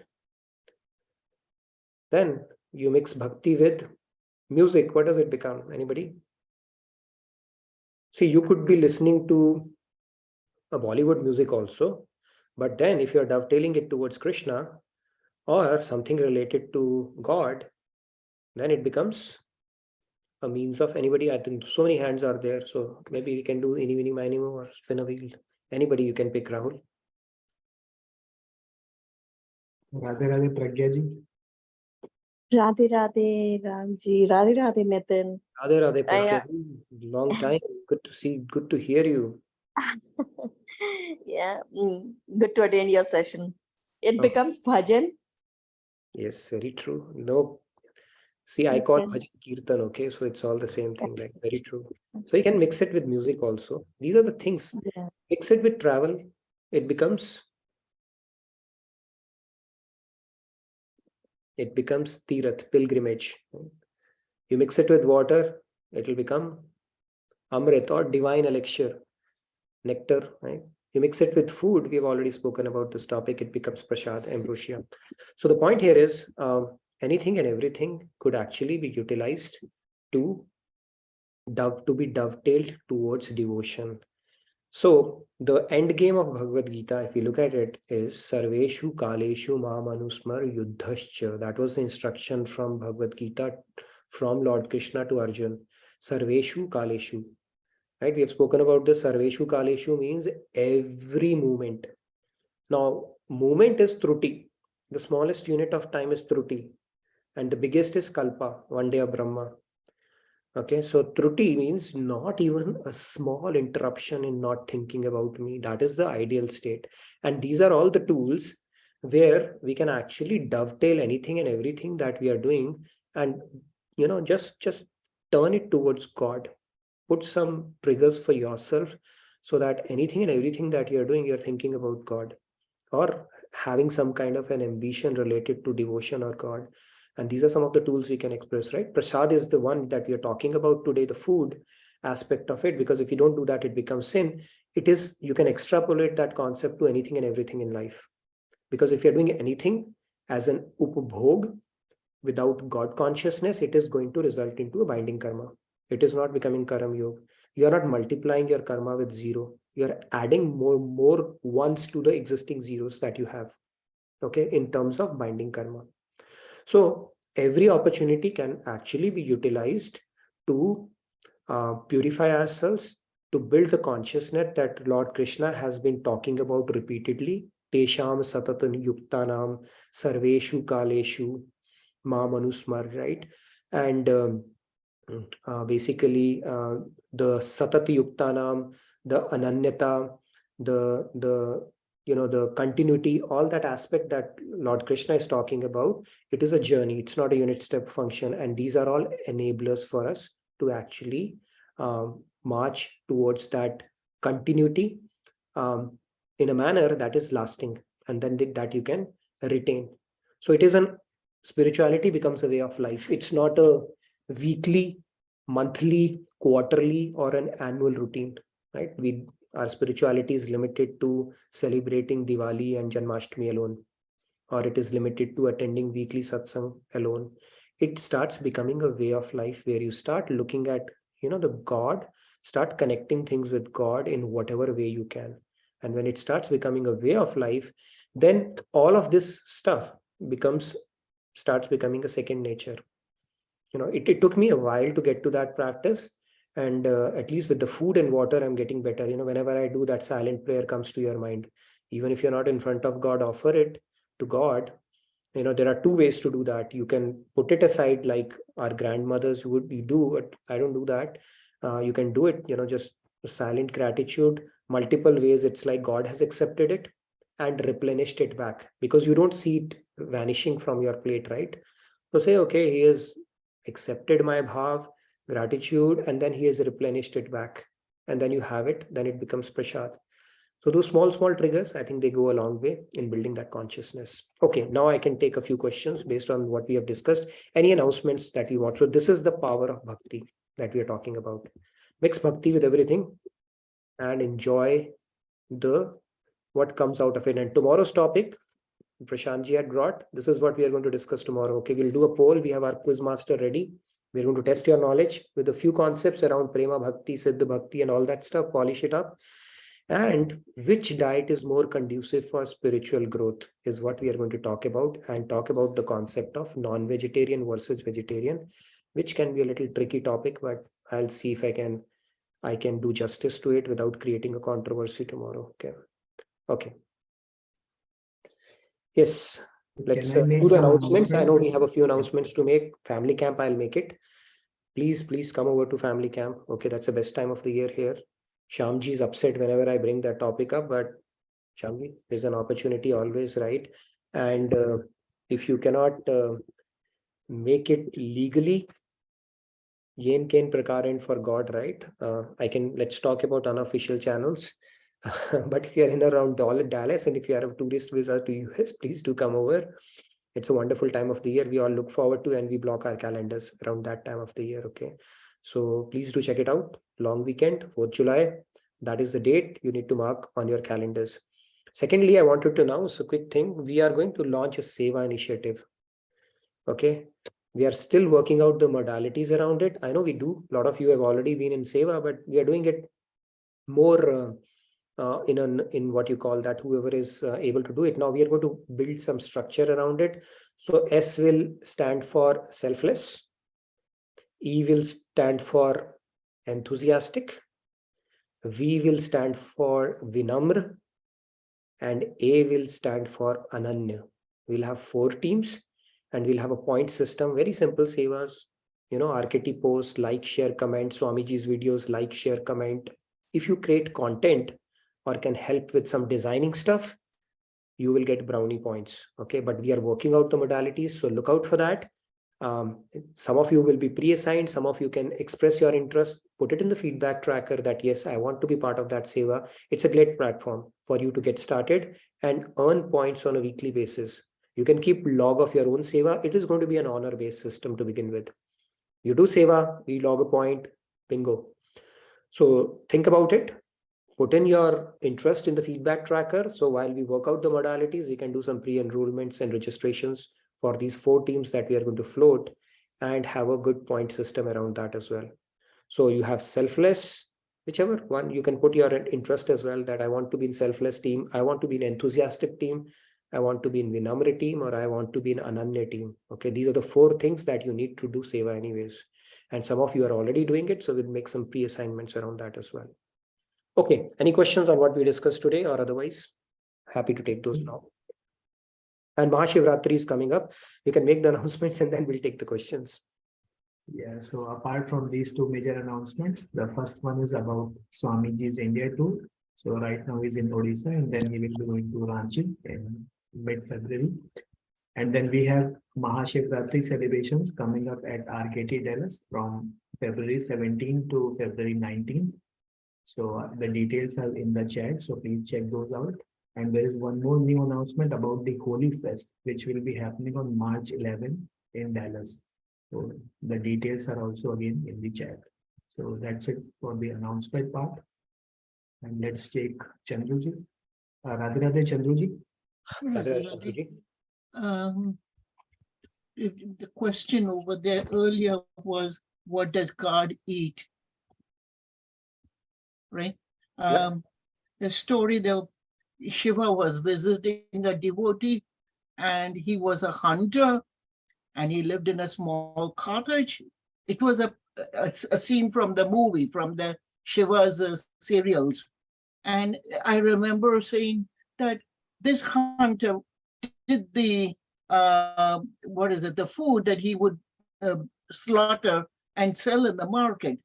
Then you mix bhakti with music, what does it become? Anybody? See, you could be listening to a Bollywood music also, but then if you're dovetailing it towards Krishna or something related to God, then it becomes a means of anybody. I think so many hands are there, so maybe we can do any, mini, mini, or spin a wheel. Anybody you can pick, Rahul. Radhe Pragya ji. Radhe Radhe Ramji, Radhe Radhe Nitin. Radhe Radhe Pragya ji. Long time. Good to see, good to hear you. Yeah, good to attend your session. It becomes bhajan. Yes, very true. No, see, I call bhajan kirtan, okay? So it's all the same thing, like very true. So you can mix it with music also. These are the things. Yeah. Mix it with travel, it becomes tirath, pilgrimage. You mix it with water, it will become amrit or divine elixir, nectar, right? You mix it with food, we've already spoken about this topic, it becomes prasad, ambrosia. So the point here is anything and everything could actually be utilized to be dovetailed towards devotion. So the end game of Bhagavad Gita, if you look at it, is Sarveshu Kaleshu Mamanusmar Yuddhascha. That was the instruction from Bhagavad Gita from Lord Krishna to Arjun. Sarveshu Kaleshu. Right? We have spoken about this. Sarveshu Kaleshu means every moment. Now, moment is Truti. The smallest unit of time is Truti. And the biggest is Kalpa, one day of Brahma. Okay, so Truti means not even a small interruption in not thinking about me. That is the ideal state. And these are all the tools where we can actually dovetail anything and everything that we are doing, and just turn it towards God. Put some triggers for yourself so that anything and everything that you're doing, you're thinking about God, or having some kind of an ambition related to devotion or God. And these are some of the tools we can express, right? Prasad is the one that we are talking about today, the food aspect of it, because if you don't do that, it becomes sin. It is, you can extrapolate that concept to anything and everything in life. Because if you're doing anything as an upbhog without God consciousness, it is going to result into a binding karma. It is not becoming karam yoga. You are not multiplying your karma with zero. You are adding more ones to the existing zeros that you have, okay, in terms of binding karma. So every opportunity can actually be utilized to purify ourselves, to build the consciousness that Lord Krishna has been talking about repeatedly. Tesham satatan yuktanam sarveshu kaleshu ma manusmar, right? And basically the satat yuktanam, the ananyata, the the continuity, all that aspect that Lord Krishna is talking about, it is a journey. It's not a unit step function. And these are all enablers for us to actually march towards that continuity in a manner that is lasting, and then that you can retain. So it is spirituality becomes a way of life. It's not a weekly, monthly, quarterly, or an annual routine, right? Our spirituality is limited to celebrating Diwali and Janmashtami alone, or it is limited to attending weekly satsang alone. It starts becoming a way of life where you start looking at, the God, start connecting things with God in whatever way you can. And when it starts becoming a way of life, then all of this stuff starts becoming a second nature. It took me a while to get to that practice. And at least with the food and water, I'm getting better. Whenever I do, that silent prayer comes to your mind. Even if you're not in front of God, offer it to God. There are two ways to do that. You can put it aside like our grandmothers would do, but I don't do that. You can do it, just silent gratitude, multiple ways. It's like God has accepted it and replenished it back, because you don't see it vanishing from your plate, right? So say, okay, he has accepted my bhav, gratitude, and then he has replenished it back. And then you have it, then it becomes prasad. So those small triggers, I think they go a long way in building that consciousness. Okay, now I can take a few questions based on what we have discussed. Any announcements that you want? So this is the power of bhakti that we are talking about. Mix bhakti with everything and enjoy what comes out of it. And tomorrow's topic, Prashantji had brought, this is what we are going to discuss tomorrow. Okay, we'll do a poll. We have our quiz master ready. We're going to test your knowledge with a few concepts around prema bhakti, siddha bhakti, and all that stuff, polish it up. And which diet is more conducive for spiritual growth is what we are going to talk about, and talk about the concept of non-vegetarian versus vegetarian, which can be a little tricky topic, but I'll see if I can do justice to it without creating a controversy tomorrow. Okay. Yes, let's do the announcements. I know we have a few announcements to make. Family camp, I'll make it. Please come over to family camp. Okay, that's the best time of the year here. Shyamji is upset whenever I bring that topic up, but Shyamji, there's an opportunity always, right? And if you cannot make it legally, yen ken prakaran for God, right? Let's talk about unofficial channels. But if you're in around Dallas, and if you have a tourist visa to US, please do come over. It's a wonderful time of the year. We all look forward to, and we block our calendars around that time of the year. Okay. So please do check it out. Long weekend, 4th July. That is the date you need to mark on your calendars. Secondly, I wanted to announce a quick thing. We are going to launch a Seva initiative. Okay. We are still working out the modalities around it. I know we do. A lot of you have already been in Seva, but we are doing it more in what you call that, whoever is able to do it. Now we are going to build some structure around it. So S will stand for selfless. E will stand for enthusiastic. V will stand for Vinamra. And A will stand for Ananya. We'll have 4 teams, and we'll have a point system. Very simple sevas. RKT posts, like, share, comment. Swamiji's videos, like, share, comment. If you create content or can help with some designing stuff, you will get brownie points. Okay, but we are working out the modalities, so look out for that. Some of you will be pre-assigned, some of you can express your interest, put it in the feedback tracker that yes, I want to be part of that seva. It's a great platform for you to get started and earn points on a weekly basis. You can keep log of your own seva. It is going to be an honor-based system to begin with. You do seva, we log a point, bingo. So think about it. Put in your interest in the feedback tracker. So while we work out the modalities, we can do some pre-enrollments and registrations for these 4 teams that we are going to float and have a good point system around that as well. So you have selfless, whichever one you can put your interest as well, that I want to be in selfless team, I want to be in enthusiastic team, I want to be in Vinamra team, or I want to be in Ananya team. Okay, these are the 4 things that you need to do seva anyways. And some of you are already doing it, so we'll make some pre-assignments around that as well. Okay, any questions on what we discussed today or otherwise? Happy to take those now. And Mahashivratri is coming up. We can make the announcements and then we'll take the questions. Yeah, so apart from these 2 major announcements, the first one is about Swamiji's India tour. So right now he's in Odisha and then he will be going to Ranchi in mid-February. And then we have Mahashivratri celebrations coming up at RKT Dallas from February 17 to February 19th. So the details are in the chat, so please check those out. And there is one more new announcement about the Holy Fest, which will be happening on March 11 in Dallas. So the details are also again in the chat. So that's it for the announcement part. And let's take Chandruji. Radhe Radhe Chandruji. The question over there earlier was, what does God eat? Right? The story, Shiva was visiting a devotee and he was a hunter and he lived in a small cottage. It was a scene from the movie, from the Shiva's serials. And I remember saying that this hunter did the, the food that he would slaughter and sell in the market.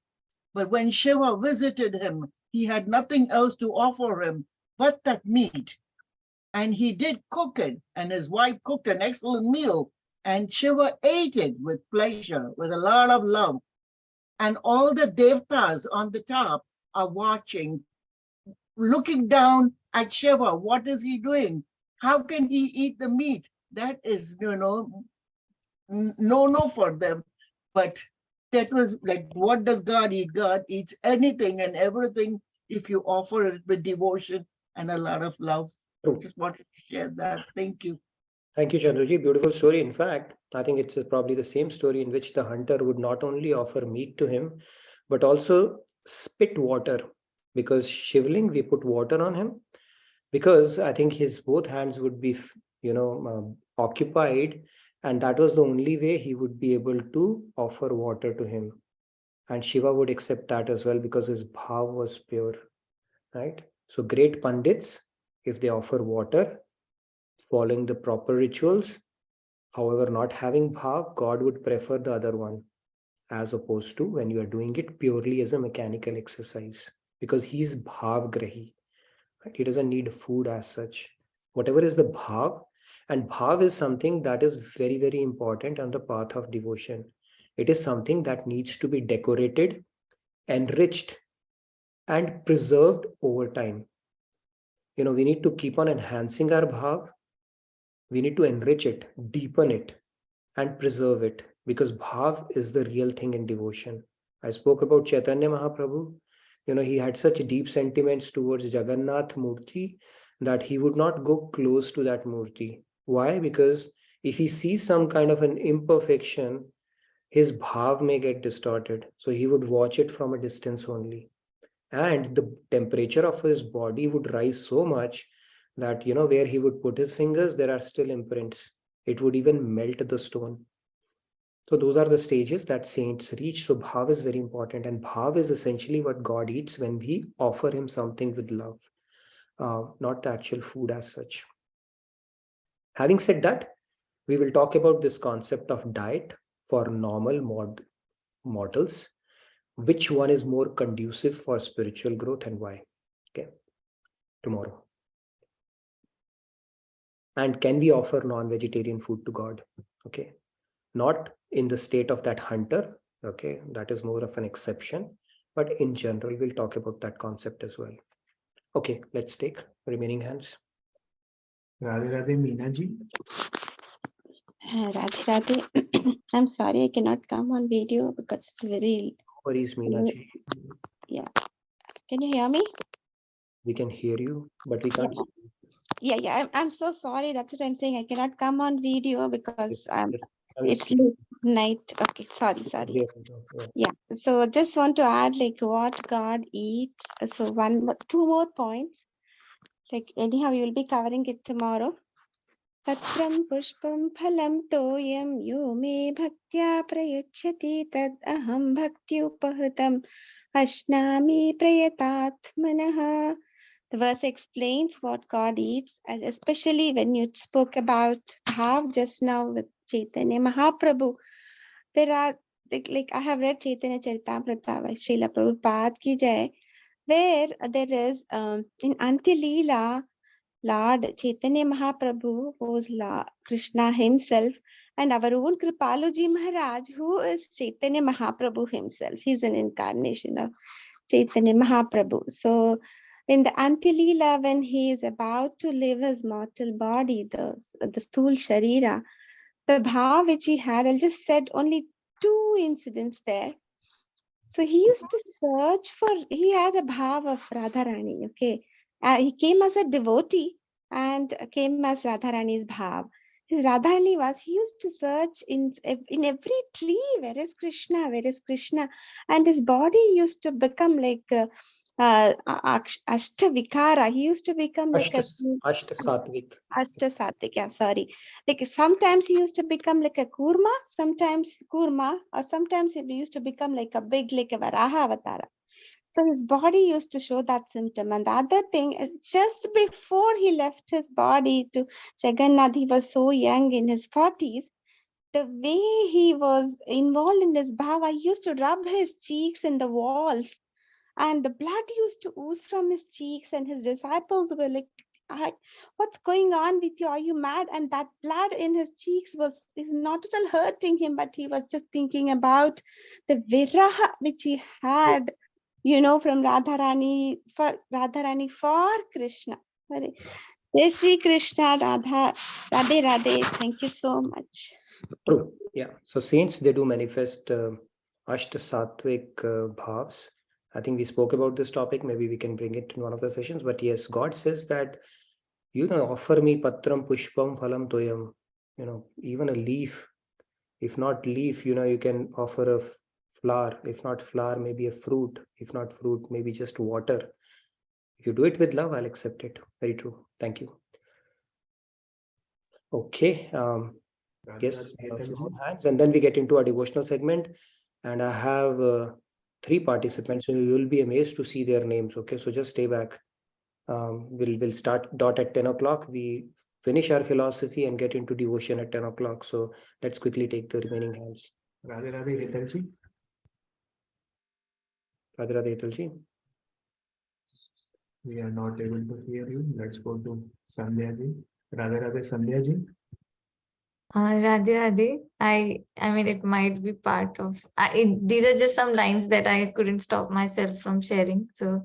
But when Shiva visited him, he had nothing else to offer him but that meat. And he did cook it, and his wife cooked an excellent meal, and Shiva ate it with pleasure, with a lot of love. And all the devtas on the top are watching, looking down at Shiva. What is he doing? How can he eat the meat? That is, no for them. But that was like, what does God eat? God eats anything and everything if you offer it with devotion and a lot of love. Just wanted to share that. Thank you. Thank you, Chandruji. Beautiful story. In fact, I think it's probably the same story in which the hunter would not only offer meat to him, but also spit water, because shivling, we put water on him, because I think his both hands would be, occupied, and that was the only way he would be able to offer water to him. And Shiva would accept that as well because his bhav was pure, right? So great pandits, if they offer water, following the proper rituals, however, not having bhav, God would prefer the other one, as opposed to when you are doing it purely as a mechanical exercise, because he's bhav grahi. Right? He doesn't need food as such. Whatever is the bhav, and bhav is something that is very, very important on the path of devotion. It is something that needs to be decorated, enriched, and preserved over time. We need to keep on enhancing our bhav. We need to enrich it, deepen it, and preserve it, because bhav is the real thing in devotion. I spoke about Chaitanya Mahaprabhu. He had such deep sentiments towards Jagannath Murti that he would not go close to that Murti. Why? Because if he sees some kind of an imperfection, his bhav may get distorted. So he would watch it from a distance only. And the temperature of his body would rise so much that, where he would put his fingers, there are still imprints. It would even melt the stone. So those are the stages that saints reach. So bhav is very important, and bhav is essentially what God eats when we offer him something with love, not the actual food as such. Having said that, we will talk about this concept of diet for normal mortals. Which one is more conducive for spiritual growth and why? Okay, tomorrow. And can we offer non-vegetarian food to God? Okay. not in the state of that hunter. Okay, that is more of an exception, but in general, we'll talk about that concept as well. Okay, let's take remaining hands. Radhe Radhe Meena ji. Radhe Radhe. I'm sorry I cannot come on video because it's very. No worries, Meena ji. Yeah. Can you hear me? We can hear you, but we can't. Yeah. I'm so sorry. That's what I'm saying. I cannot come on video because it's Yes. night. Okay, sorry. Yeah. So just want to add like what God eats. So two more points. Like anyhow, you will be covering it tomorrow. Patram pushpam phalam toyam yo me bhaktya prayachati tad aham bhakti upahritam ashnami prayatatmanaha. The verse explains what God eats, and especially when you spoke about how just now with Chaitanya Mahaprabhu. There are like I have read Chaitanya Charitamrita by Srila Prabhupada ki jai, where there is in Antya-Leela, Lord Chaitanya Mahaprabhu, who is Krishna himself, and our own Kripaluji Maharaj, who is Chaitanya Mahaprabhu himself. He's an incarnation of Chaitanya Mahaprabhu. So in the Antya-Leela, when he is about to leave his mortal body, the Sthul Sharira, the bhav which he had, I'll just said only 2 incidents there. So he used to search for, he had a bhav of Radharani, okay. He came as a devotee and came as Radharani's bhav. His Radharani was, he used to search in every tree, where is Krishna, where is Krishna? And his body used to become like Ashtavikara. He used to become like Ashtasatvik. Ashtasatvik, yeah, sorry. Like sometimes he used to become like a kurma, sometimes kurma, or sometimes he used to become like a big, like a Varaha Avatara. So his body used to show that symptom. And the other thing is, just before he left his body to Jagannath, he was so young in his 40s. The way he was involved in his bhava, he used to rub his cheeks in the walls, and the blood used to ooze from his cheeks, and his disciples were like, what's going on with you? Are you mad? And that blood in his cheeks is not at all hurting him, but he was just thinking about the viraha which he had, from Radharani for Krishna. Jai Sri Krishna, Radhe Radhe. Thank you so much. True. Yeah. So saints, they do manifest Ashtasatvik bhavs. I think we spoke about this topic. Maybe we can bring it in one of the sessions. But yes, God says that, offer me patram pushpam phalam toyam. Even a leaf. If not leaf, you can offer a flower. If not flower, maybe a fruit. If not fruit, maybe just water. If you do it with love, I'll accept it. Very true. Thank you. Okay. Yes, a few more hands, and then we get into our devotional segment. And I have 3 participants, so you will be amazed to see their names. Okay, so just stay back. We'll start dot at 10 o'clock. We finish our philosophy and get into devotion at 10 o'clock. So let's quickly take the remaining hands. Radhe Radhe Hitalji. Radhe Radhe Hitalji. We are not able to hear you. Let's go to Sandhya ji. Radhe Radhe Sandhya ji. Radhe Radhe. I mean, it might be part of. These are just some lines that I couldn't stop myself from sharing. So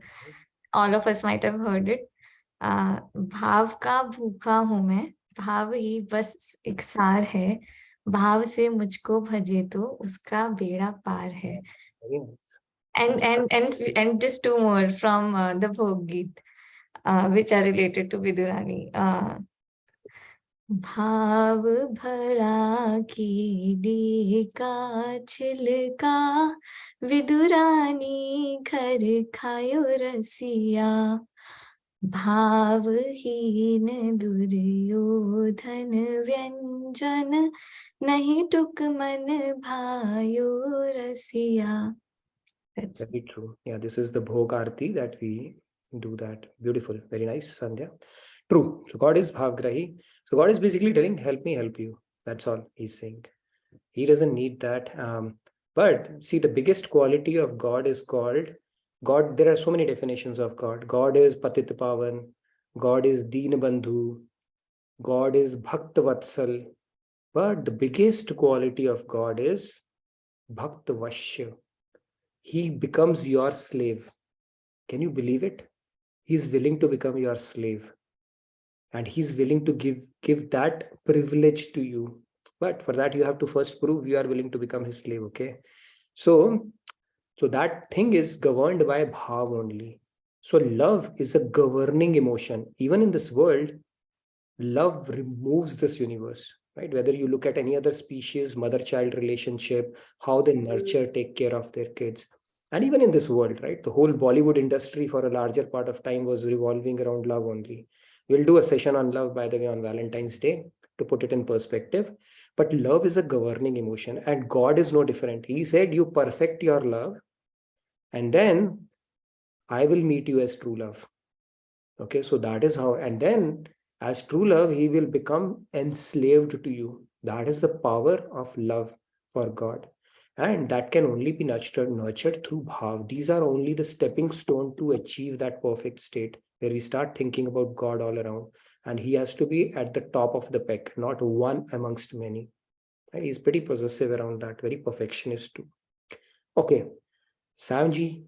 all of us might have heard it. भाव का भूखा हूं मैं, भाव ही बस एक सार है, भाव से मुझको भजे तो उसका बेड़ा पार है. And just 2 more from the Bhog Geet, which are related to Vidurani. भाव भरा कीड़ी का छिलका, विदुरानी घर खायो रसिया, भावहीन दुर्योधन व्यंजन, नहीं टुक मन भायो रसिया. Very true. Yeah, this is the Bhog Arti that we do that. Beautiful. Very nice, Sandhya. True. So God is Bhavgrahi. So God is basically telling, help me help you. That's all he's saying. He doesn't need that. But see, the biggest quality of God is called God. There are so many definitions of God. God is Patit Pavan. God is Deen Bandhu. God is Bhakt Vatsal. But the biggest quality of God is Bhakti. He becomes your slave. Can you believe it? He's willing to become your slave. And he's willing to give that privilege to you. But for that, you have to first prove you are willing to become his slave, okay? So that thing is governed by bhav only. So love is a governing emotion. Even in this world, love removes this universe, right? Whether you look at any other species, mother-child relationship, how they nurture, take care of their kids. And even in this world, right? The whole Bollywood industry for a larger part of time was revolving around love only. We'll do a session on love, by the way, on Valentine's Day to put it in perspective. But love is a governing emotion, and God is no different. He said, you perfect your love, and then I will meet you as true love. Okay, so that is how, and then as true love, he will become enslaved to you. That is the power of love for God. And that can only be nurtured through bhav. These are only the stepping stone to achieve that perfect state where we start thinking about God all around. And he has to be at the top of the peck, not one amongst many. And he's pretty possessive around that, very perfectionist too. Okay, Samji,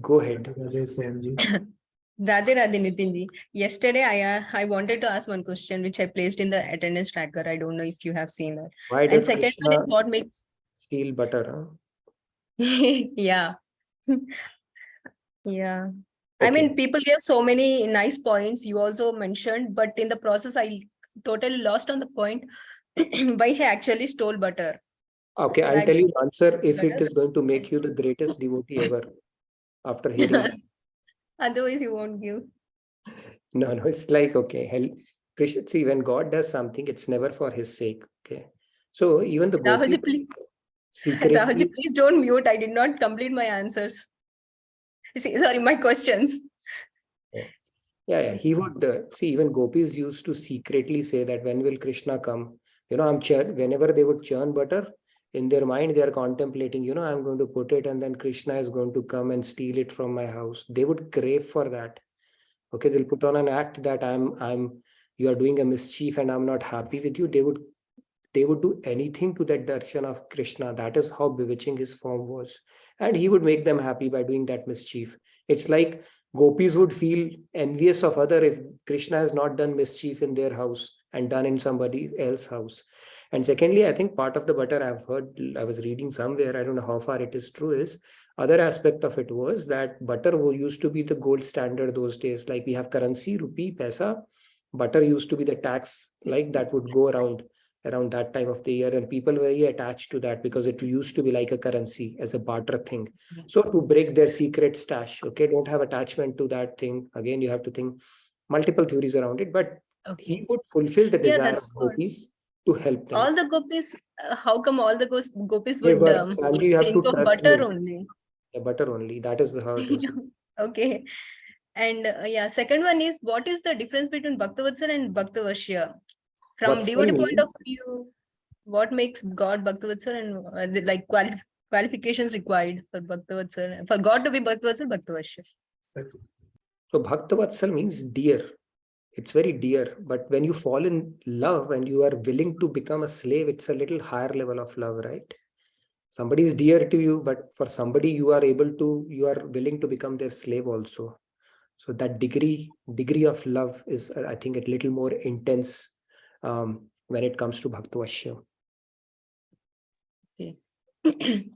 go ahead. Samji. Radhe Radhe Nitinji. Yesterday, I wanted to ask one question which I placed in the attendance tracker. I don't know if you have seen that. Why And does second one is Krishna what makes steal butter? yeah. Yeah. I Okay. mean, people gave so many nice points you also mentioned, but in the process, I totally lost on the point why he actually stole butter. Okay, I'll Why tell you actually the answer if it butter? is going to make you the greatest devotee ever after hearing. Otherwise, you won't give. No, it's like, okay, hell, Krishna, see, when God does something, it's never for his sake. Okay. So even the gopis Rahuji, please. secretly, Rahuji, please don't mute. I did not complete my answers. Sorry, my questions. yeah, he would see, even gopis used to secretly say that when will Krishna come? Whenever they would churn butter, in their mind, they are contemplating, I'm going to put it and then Krishna is going to come and steal it from my house. They would crave for that. Okay, they'll put on an act that you are doing a mischief and I'm not happy with you. They would do anything to that darshan of Krishna. That is how bewitching his form was. And he would make them happy by doing that mischief. It's like gopis would feel envious of other if Krishna has not done mischief in their house and done in somebody else's house. And secondly, I think part of the butter I've heard, I was reading somewhere, I don't know how far it is true, is other aspect of it was that butter used to be the gold standard those days. Like we have currency, rupee, paisa. Butter used to be the tax like that would go around that time of the year, and people were very attached to that because it used to be like a currency as a barter thing. So to break their secret stash, okay, don't have attachment to that thing. Again, you have to think multiple theories around it, but he would fulfill the Yeah, desire that's of what. gopis to help them. All the gopis, how come all the gopis Hey, would but Sanji, you have think to of trust butter me. only? Yeah, butter only. That is how it is. Okay. And yeah, second one is what is the difference between Bhaktavatsal and Bhaktavashya? From Vatsal devotee point of means view, what makes God Bhaktavatsal and like qualifications required for Bhaktavatsal, for God to be Bhaktavatsal, Bhaktavashya? so Bhaktavatsal means dear. It's very dear, but when you fall in love and you are willing to become a slave, it's a little higher level of love, right? Somebody is dear to you, but for somebody you are willing to become their slave also. So that degree of love is, I think, a little more intense when it comes to Bhaktavashya. Okay.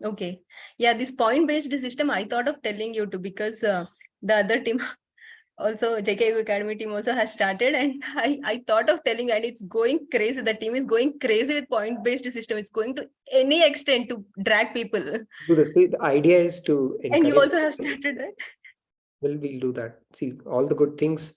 Okay. Yeah, this point-based system, I thought of telling you to because the other team also, JK Academy team also has started, and I thought of telling, and it's going crazy. The team is going crazy with point-based system. It's going to any extent to drag people. The idea is to encourage. And you also have started that. Well, we'll do that. See, all the good things,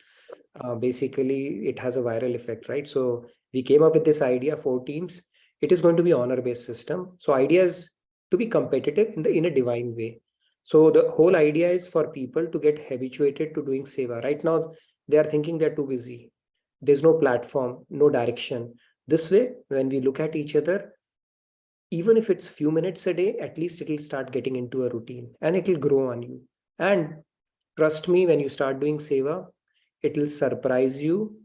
basically, it has a viral effect, right? So we came up with this idea, 4 teams. It is going to be honor-based system. So idea is to be competitive in a divine way. So the whole idea is for people to get habituated to doing seva. Right now, they are thinking they're too busy. There's no platform, no direction. This way, when we look at each other, even if it's few minutes a day, at least it'll start getting into a routine and it'll grow on you. And trust me, when you start doing seva, it will surprise you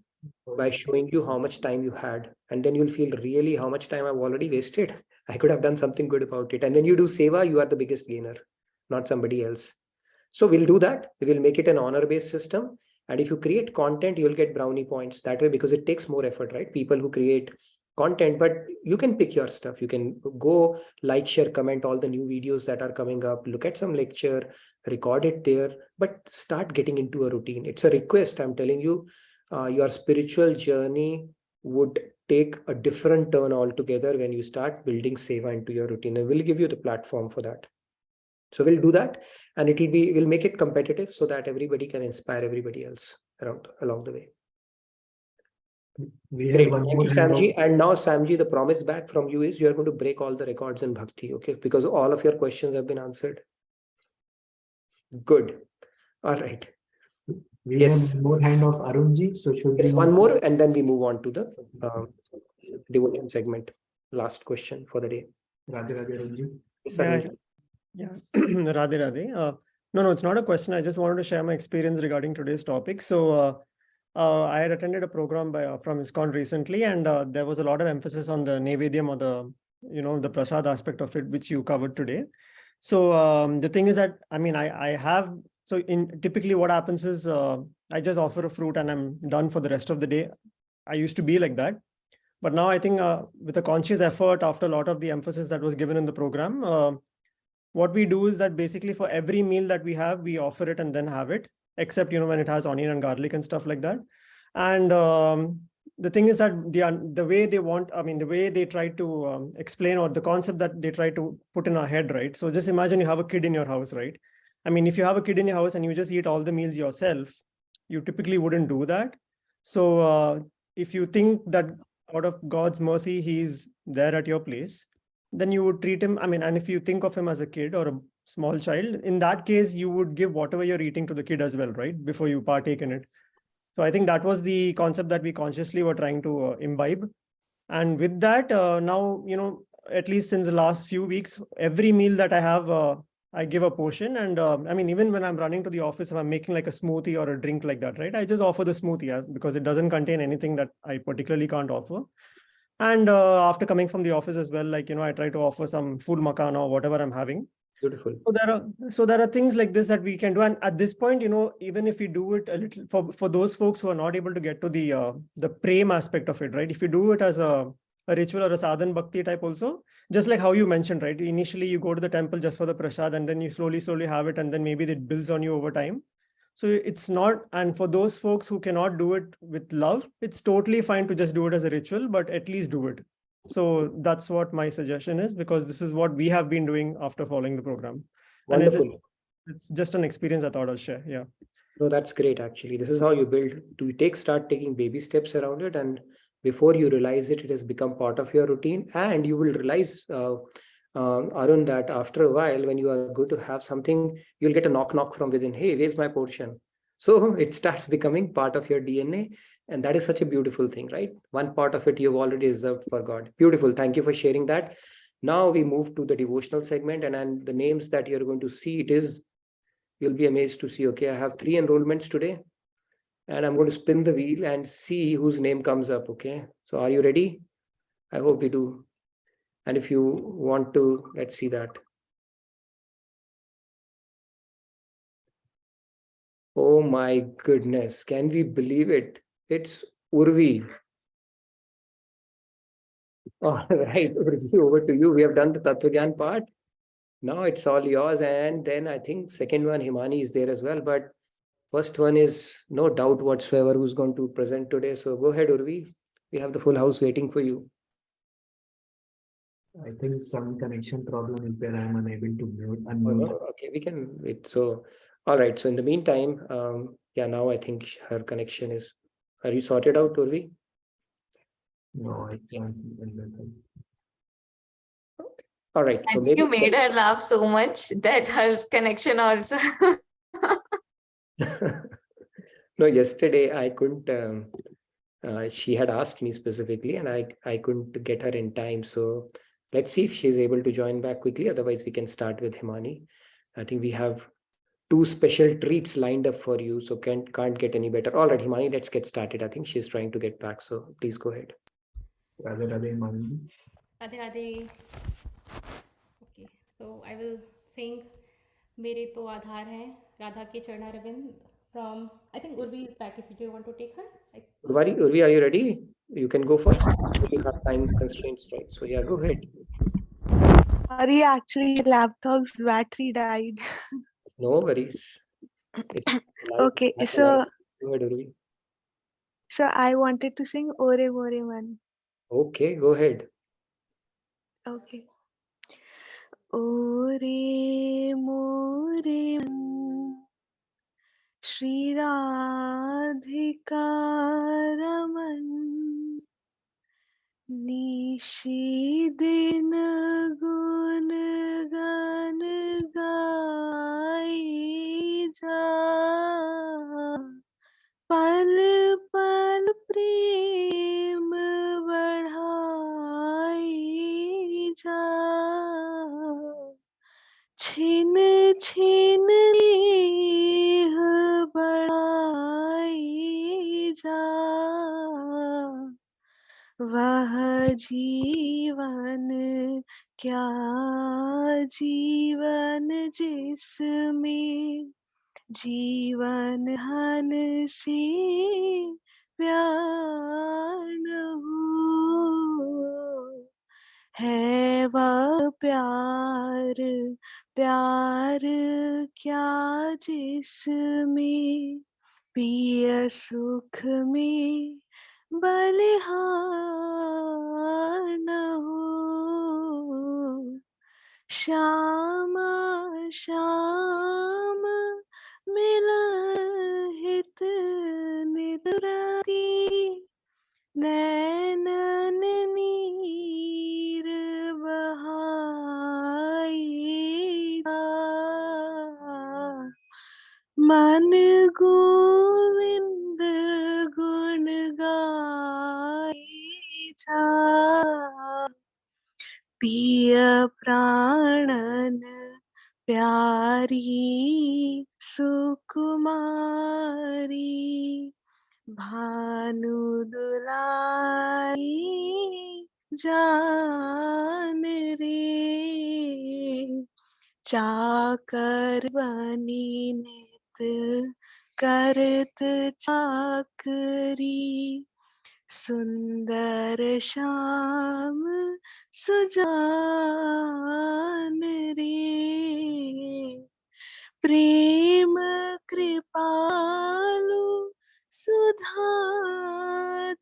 by showing you how much time you had. And then you'll feel really how much time I've already wasted. I could have done something good about it. And when you do seva, you are the biggest gainer, not somebody else. So we'll do that. We will make it an honor-based system. And if you create content, you'll get brownie points that way, because it takes more effort, right? People who create content, but you can pick your stuff. You can go like, share, comment all the new videos that are coming up, look at some lecture, record it there, but start getting into a routine. It's a request. I'm telling you, your spiritual journey would take a different turn altogether when you start building seva into your routine, and we'll give you the platform for that. So we'll do that, and we'll make it competitive so that everybody can inspire everybody else along the way. We Great. have one Thank more you, Samji. And now, Samji, the promise back from you is you are going to break all the records in Bhakti, okay? Because all of your questions have been answered. Good. All right. We Yes. have more hand of Arunji. So should Yes, we one more, and then we move on to the devotion segment. Last question for the day. Radhe Radhe Arunji. Yes, Yeah, Arunji. yeah. Radhe Radhe. No, it's not a question. I just wanted to share my experience regarding today's topic. So I had attended a program from ISKCON recently, and there was a lot of emphasis on the Nevedyam, or the prasad aspect of it, which you covered today. So the thing is that, I mean, I have, so typically what happens is I just offer a fruit and I'm done for the rest of the day. I used to be like that. But now I think with a conscious effort, after a lot of the emphasis that was given in the program, what we do is that basically for every meal that we have, we offer it and then have it, except, when it has onion and garlic and stuff like that. And the thing is that the way they want, I mean, the way they try to explain, or the concept that they try to put in our head, right? So just imagine you have a kid in your house, right? I mean, if you have a kid in your house and you just eat all the meals yourself, you typically wouldn't do that. So if you think that out of God's mercy, he's there at your place, then you would treat him, I mean, and if you think of him as a kid or a small child, in that case, you would give whatever you're eating to the kid as well, right? Before you partake in it. So I think that was the concept that we consciously were trying to imbibe. And with that, now, at least since the last few weeks, every meal that I have, I give a portion. And I mean, even when I'm running to the office, if I'm making like a smoothie or a drink like that, right? I just offer the smoothie because it doesn't contain anything that I particularly can't offer. And after coming from the office as well, like, I try to offer some full makhana or whatever I'm having. Beautiful. So there are things like this that we can do. And at this point, even if we do it a little for those folks who are not able to get to the prem aspect of it, right? If you do it as a ritual or a sadhan bhakti type also, just like how you mentioned, right? Initially, you go to the temple just for the prasad, and then you slowly have it, and then maybe it builds on you over time. So it's not, and for those folks who cannot do it with love, it's totally fine to just do it as a ritual, but at least do it. So that's what my suggestion is, because this is what we have been doing after following the program. Wonderful. And it's just an experience I thought I'll share. Yeah. No, that's great. Actually, this is how you build. Start taking baby steps around it, and before you realize it, it has become part of your routine. And you will realize, Arun, that after a while, when you are going to have something, you'll get a knock from within. Hey, where's my portion? So it starts becoming part of your DNA. And that is such a beautiful thing, right? One part of it you've already reserved for God. Beautiful. Thank you for sharing that. Now we move to the devotional segment, and the names that you're going to see, you'll be amazed to see, okay, I have 3 enrollments today, and I'm going to spin the wheel and see whose name comes up, okay? So are you ready? I hope we do. And if you want to, let's see that. Oh my goodness, can we believe it? It's Urvi. All right, Urvi, over to you. We have done the Tattva part. Now it's all yours. And then I think second one, Himani, is there as well. But first one is no doubt whatsoever who's going to present today. So go ahead, Urvi. We have the full house waiting for you. I think some connection problem is there. I'm unable to unmute. Okay, we can wait. So, all right. So in the meantime, now I think her connection is. Are you sorted out, Urvi? No, I can't. All right. I think you made her laugh so much that her connection also. No, yesterday I couldn't. She had asked me specifically, and I couldn't get her in time. So let's see if she's able to join back quickly. Otherwise, we can start with Himani. I think we have two special treats lined up for you, so can't get any better. All right, Himani, let's get started. I think she's trying to get back, so please go ahead. Radhe Radhe Himani. Radhe Radhe. Okay, so I will sing मेरे तो आधार हैं राधा के चरणारविंद from I think Urvi is back if you want to take her. Urvi, are you ready? You can go first. You have time constraints, right? So yeah, go ahead. Sorry, actually, laptop's battery died. No worries. It's live. Okay, That's so live. Go ahead, Urvi. I wanted to sing Ore More Man. Okay, go ahead. Okay. Ore More Man, Shri Radhika Raman, Nishi Din Gun Gan Gai Ja, पल पल प्रेम बढ़ाई जा, छिन छिन लेह बढ़ाई जा, वह जीवन क्या जीवन जिसमें जीवन हन से प्यार न हो, है वह प्यार प्यार क्या जिसमें पिय सुख में बलिहार न हो, श्यामा श्याम मिलहित निद्रती, नैनन नीर बहाई जा, मन गोविंद गुण गाई जा, पिय प्राणन प्यारी सुकुमारी, भानु दुलारी जान रे, चाकर बनी नित करत चाकरी, सुंदर श्याम सुजान रे, प्रेम कृपालु सुधा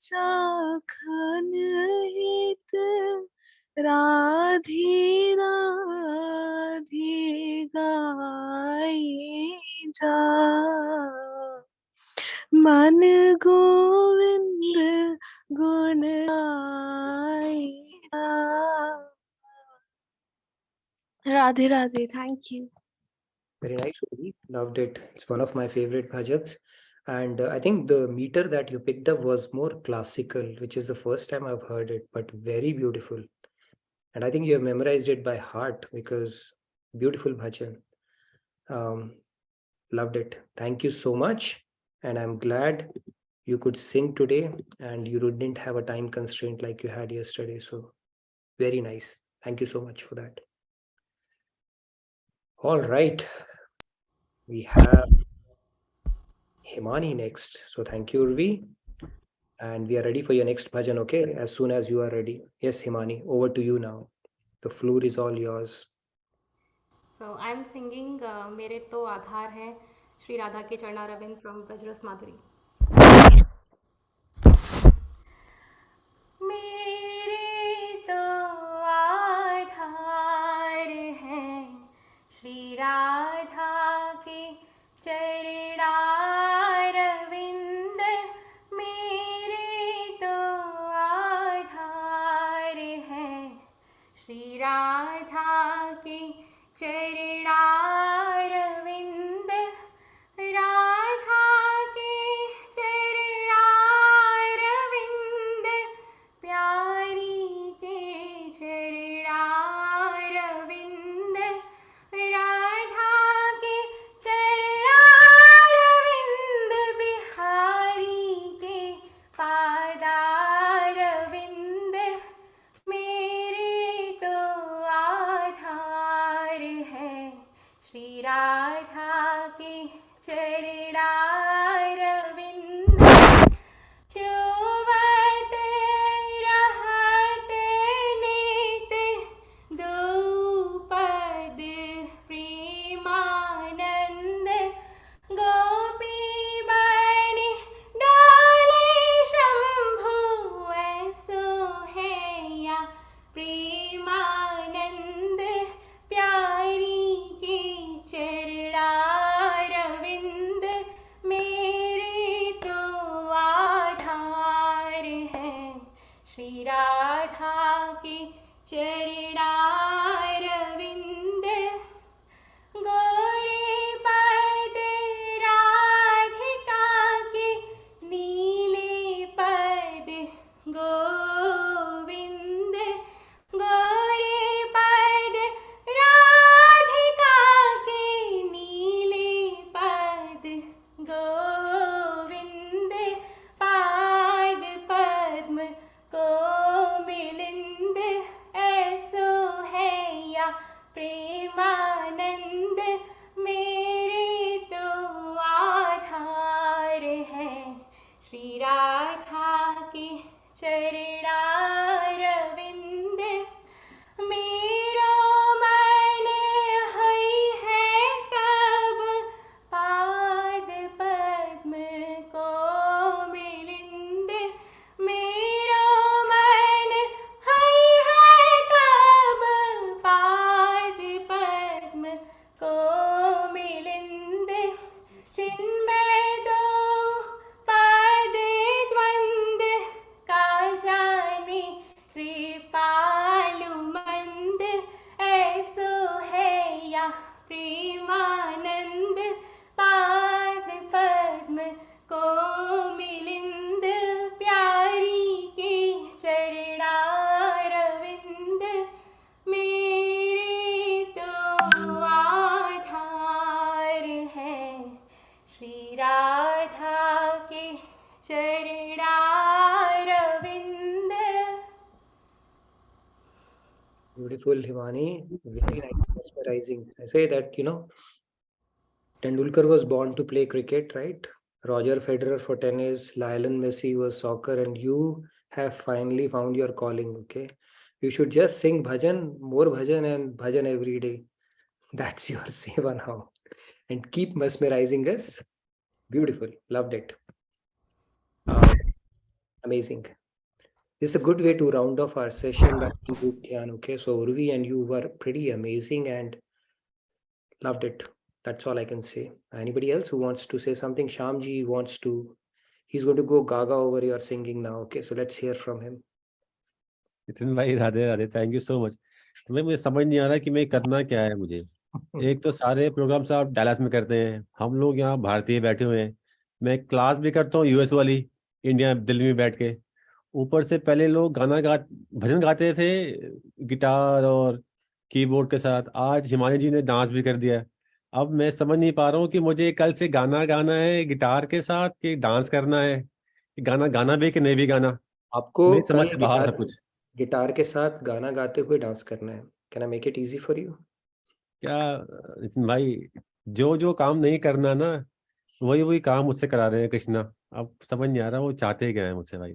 चाखन हित, राधे राधे गाई जा, मन गोविंद गुण गाई जा। Radhe Radhe, thank you. Very nice, Urvi. Loved it. It's one of my favorite bhajans. And I think the meter that you picked up was more classical, which is the first time I've heard it, but very beautiful. And I think you have memorized it by heart because beautiful bhajan. Loved it. Thank you so much. And I'm glad you could sing today and you didn't have a time constraint like you had yesterday. So very nice. Thank you so much for that. All right. We have Himani next. So thank you, Urvi. And we are ready for your next bhajan, okay? As soon as you are ready. Yes, Himani, over to you now. The floor is all yours. So I'm singing मेरे तो आधार हैं श्री राधा के चरणारविंद from Brajras Madhuri. मेरे तो आधार हैं श्री राधा के चरणारविंद, मेरे तो आधार हैं श्री राधा के चरणारविंद, राधा के चरणारविंद, प्यारी के चरणारविंद, राधा के चरणारविंद, श्री राधा के चरणारविंद गोरे पद राधिका के नीले पद गोविंद गोरे पद राधिका के नीले पद गोविंद पाद पद्म को मिलिंद ऐसो है या प्रेमानंद मेरे तो आधार है श्री राधा के चरणारविंद मेरा मन हई है कब पाद पद्म को मिलिंद मेरा मन हई है कब पाद पद्म को मिलिंद चिन्मय दो पद द्वंद का जाने कृपालु मंद ऐसो है या प्रेमानंद पाद पद्म को मिलिंद प्यारी के चरणारविंद मेरे तो आधार है श्री राधा के चरणारविंद. Beautiful, Himani. Very nice, mesmerizing. I say that, Tendulkar was born to play cricket, right? Roger Federer for tennis, Lionel Messi was soccer, and you have finally found your calling, okay? You should just sing bhajan, more bhajan, and bhajan every day. That's your seva now. And keep mesmerizing us. Beautiful. Loved it. Amazing. This is a good way to round off our session back to group Dhyan, okay? So Urvi and you were pretty amazing and loved it. That's all I can say. Anybody else who wants to say something? Shamji wants to, he's going to go gaga over your singing now, okay? So let's hear from him. Nitin भाई Radhe Radhe, thank you so much. तो मुझे समझ नहीं आ रहा कि मैं करना क्या है मुझे. एक तो सारे प्रोग्राम्स आप डैलस में करते हैं, हम लोग यहाँ भारतीय बैठे हुए हैं. मैं क्लास भी करता हूँ यूएस वाली, इंडिया दिल्ली में बैठ के. ऊपर से पहले लोग भजन गाते थे गिटार और कीबोर्ड के साथ. आज हिमानी जी ने डांस भी कर दिया. अब मैं समझ नहीं पा रहा हूँ कि मुझे कल से गाना गाना है गिटार के साथ कि डांस करना है, गाना गाना भी कि नहीं भी गाना. आपको मेरी समझ कल से बाहर सब कुछ. गिटार के साथ गाना गाते हुए डांस करना है. Can I make it easy for you? क्या नितिन भाई, जो जो काम नहीं करना ना, वही वही काम मुझसे करा रहे हैं कृष्णा. अब समझ नहीं आ रहा वो चाहते क्या है मुझसे भाई.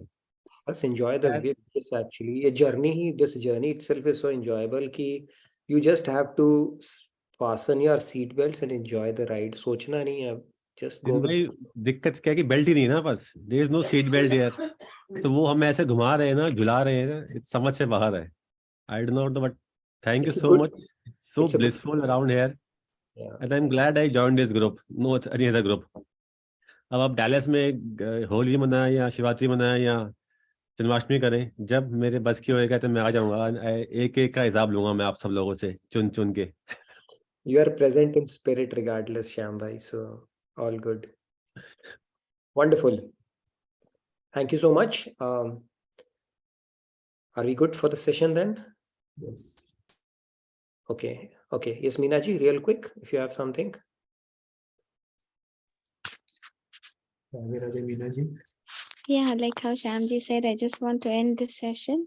बस enjoy the way this actually a journey. This journey itself is so enjoyable कि you just have to fasten your seat belts and enjoy the ride. सोचना नहीं है, just go with भाई दिक्कत क्या है कि बेल्ट ही नहीं ना, बस there is no seat belt here. तो वो हम ऐसे घुमा रहे हैं ना, झुला रहे हैं ना, समझ से बाहर है. I don't know but thank you so much. So blissful around here and I am glad I joined this group, no any other group. अब आप डैलस में होली मनाए या शिवरात्रि मनाए या जन्माष्टमी करें, जब मेरे बस की होएगा तो मैं आ जाऊंगा. एक एक का हिसाब लूंगा मैं आप सब लोगों से चुन चुन के. You are present in spirit regardless, Shyam bhai. So all good. Wonderful. Thank you so much. Are we good for the session then? Yes. Okay. Yes, Meena ji, real quick, if you have something. Meena ji. Yeah, like how Shyamji said, I just want to end this session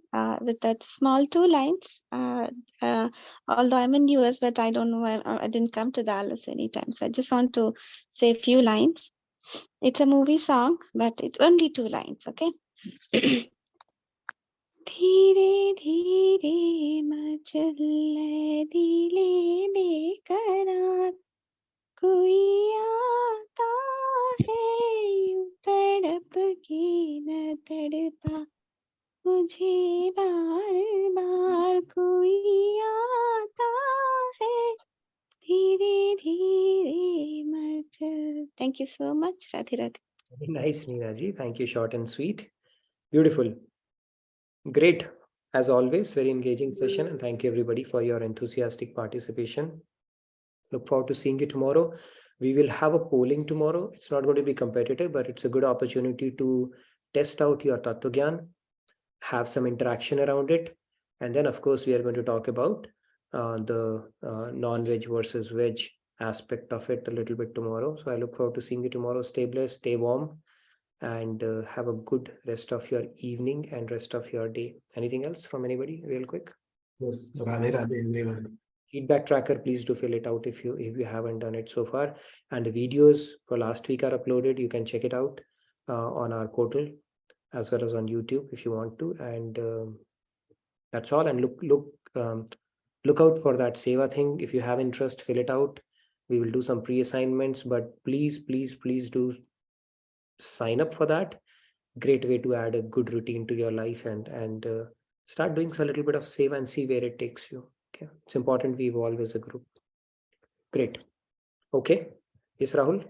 with that small 2 lines. Although I'm in US, but I don't know, I didn't come to Dallas anytime. So I just want to say a few lines. It's a movie song, but it's only 2 lines, okay? धीरे धीरे मचल दिले बेकरार कोई आता है यूं तड़प के न तड़पा मुझे बार बार कोई आता है धीरे धीरे मचल. Thank you so much. Radhe Radhe. Very nice, Meena ji. Thank you. Short and sweet. Beautiful. Great. As always, very engaging session, and thank you everybody for your enthusiastic participation. Look forward to seeing you tomorrow. We will have a polling tomorrow. It's not going to be competitive, but it's a good opportunity to test out your Tattva Gyan, have some interaction around it. And then, of course, we are going to talk about the non-veg versus veg aspect of it a little bit tomorrow. So I look forward to seeing you tomorrow. Stay blessed, stay warm, and have a good rest of your evening and rest of your day. Anything else from anybody real quick? Yes, Radhe Radhe everyone. Feedback tracker, please do fill it out if you haven't done it so far. And the videos for last week are uploaded. You can check it out on our portal as well as on YouTube if you want to. And that's all. And look out for that Seva thing. If you have interest, fill it out. We will do some pre-assignments, but please do sign up for that. Great way to add a good routine to your life and start doing a little bit of Seva and see where it takes you. Okay, it's important we evolve as a group. Great. Okay. Yes, Rahul.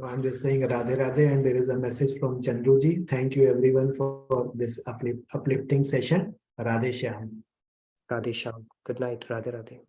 I'm just saying Radhe Radhe, and there is a message from Chandruji. Thank you everyone for this uplifting session. Radhe Shyam. Radhe Shyam. Good night. Radhe Radhe.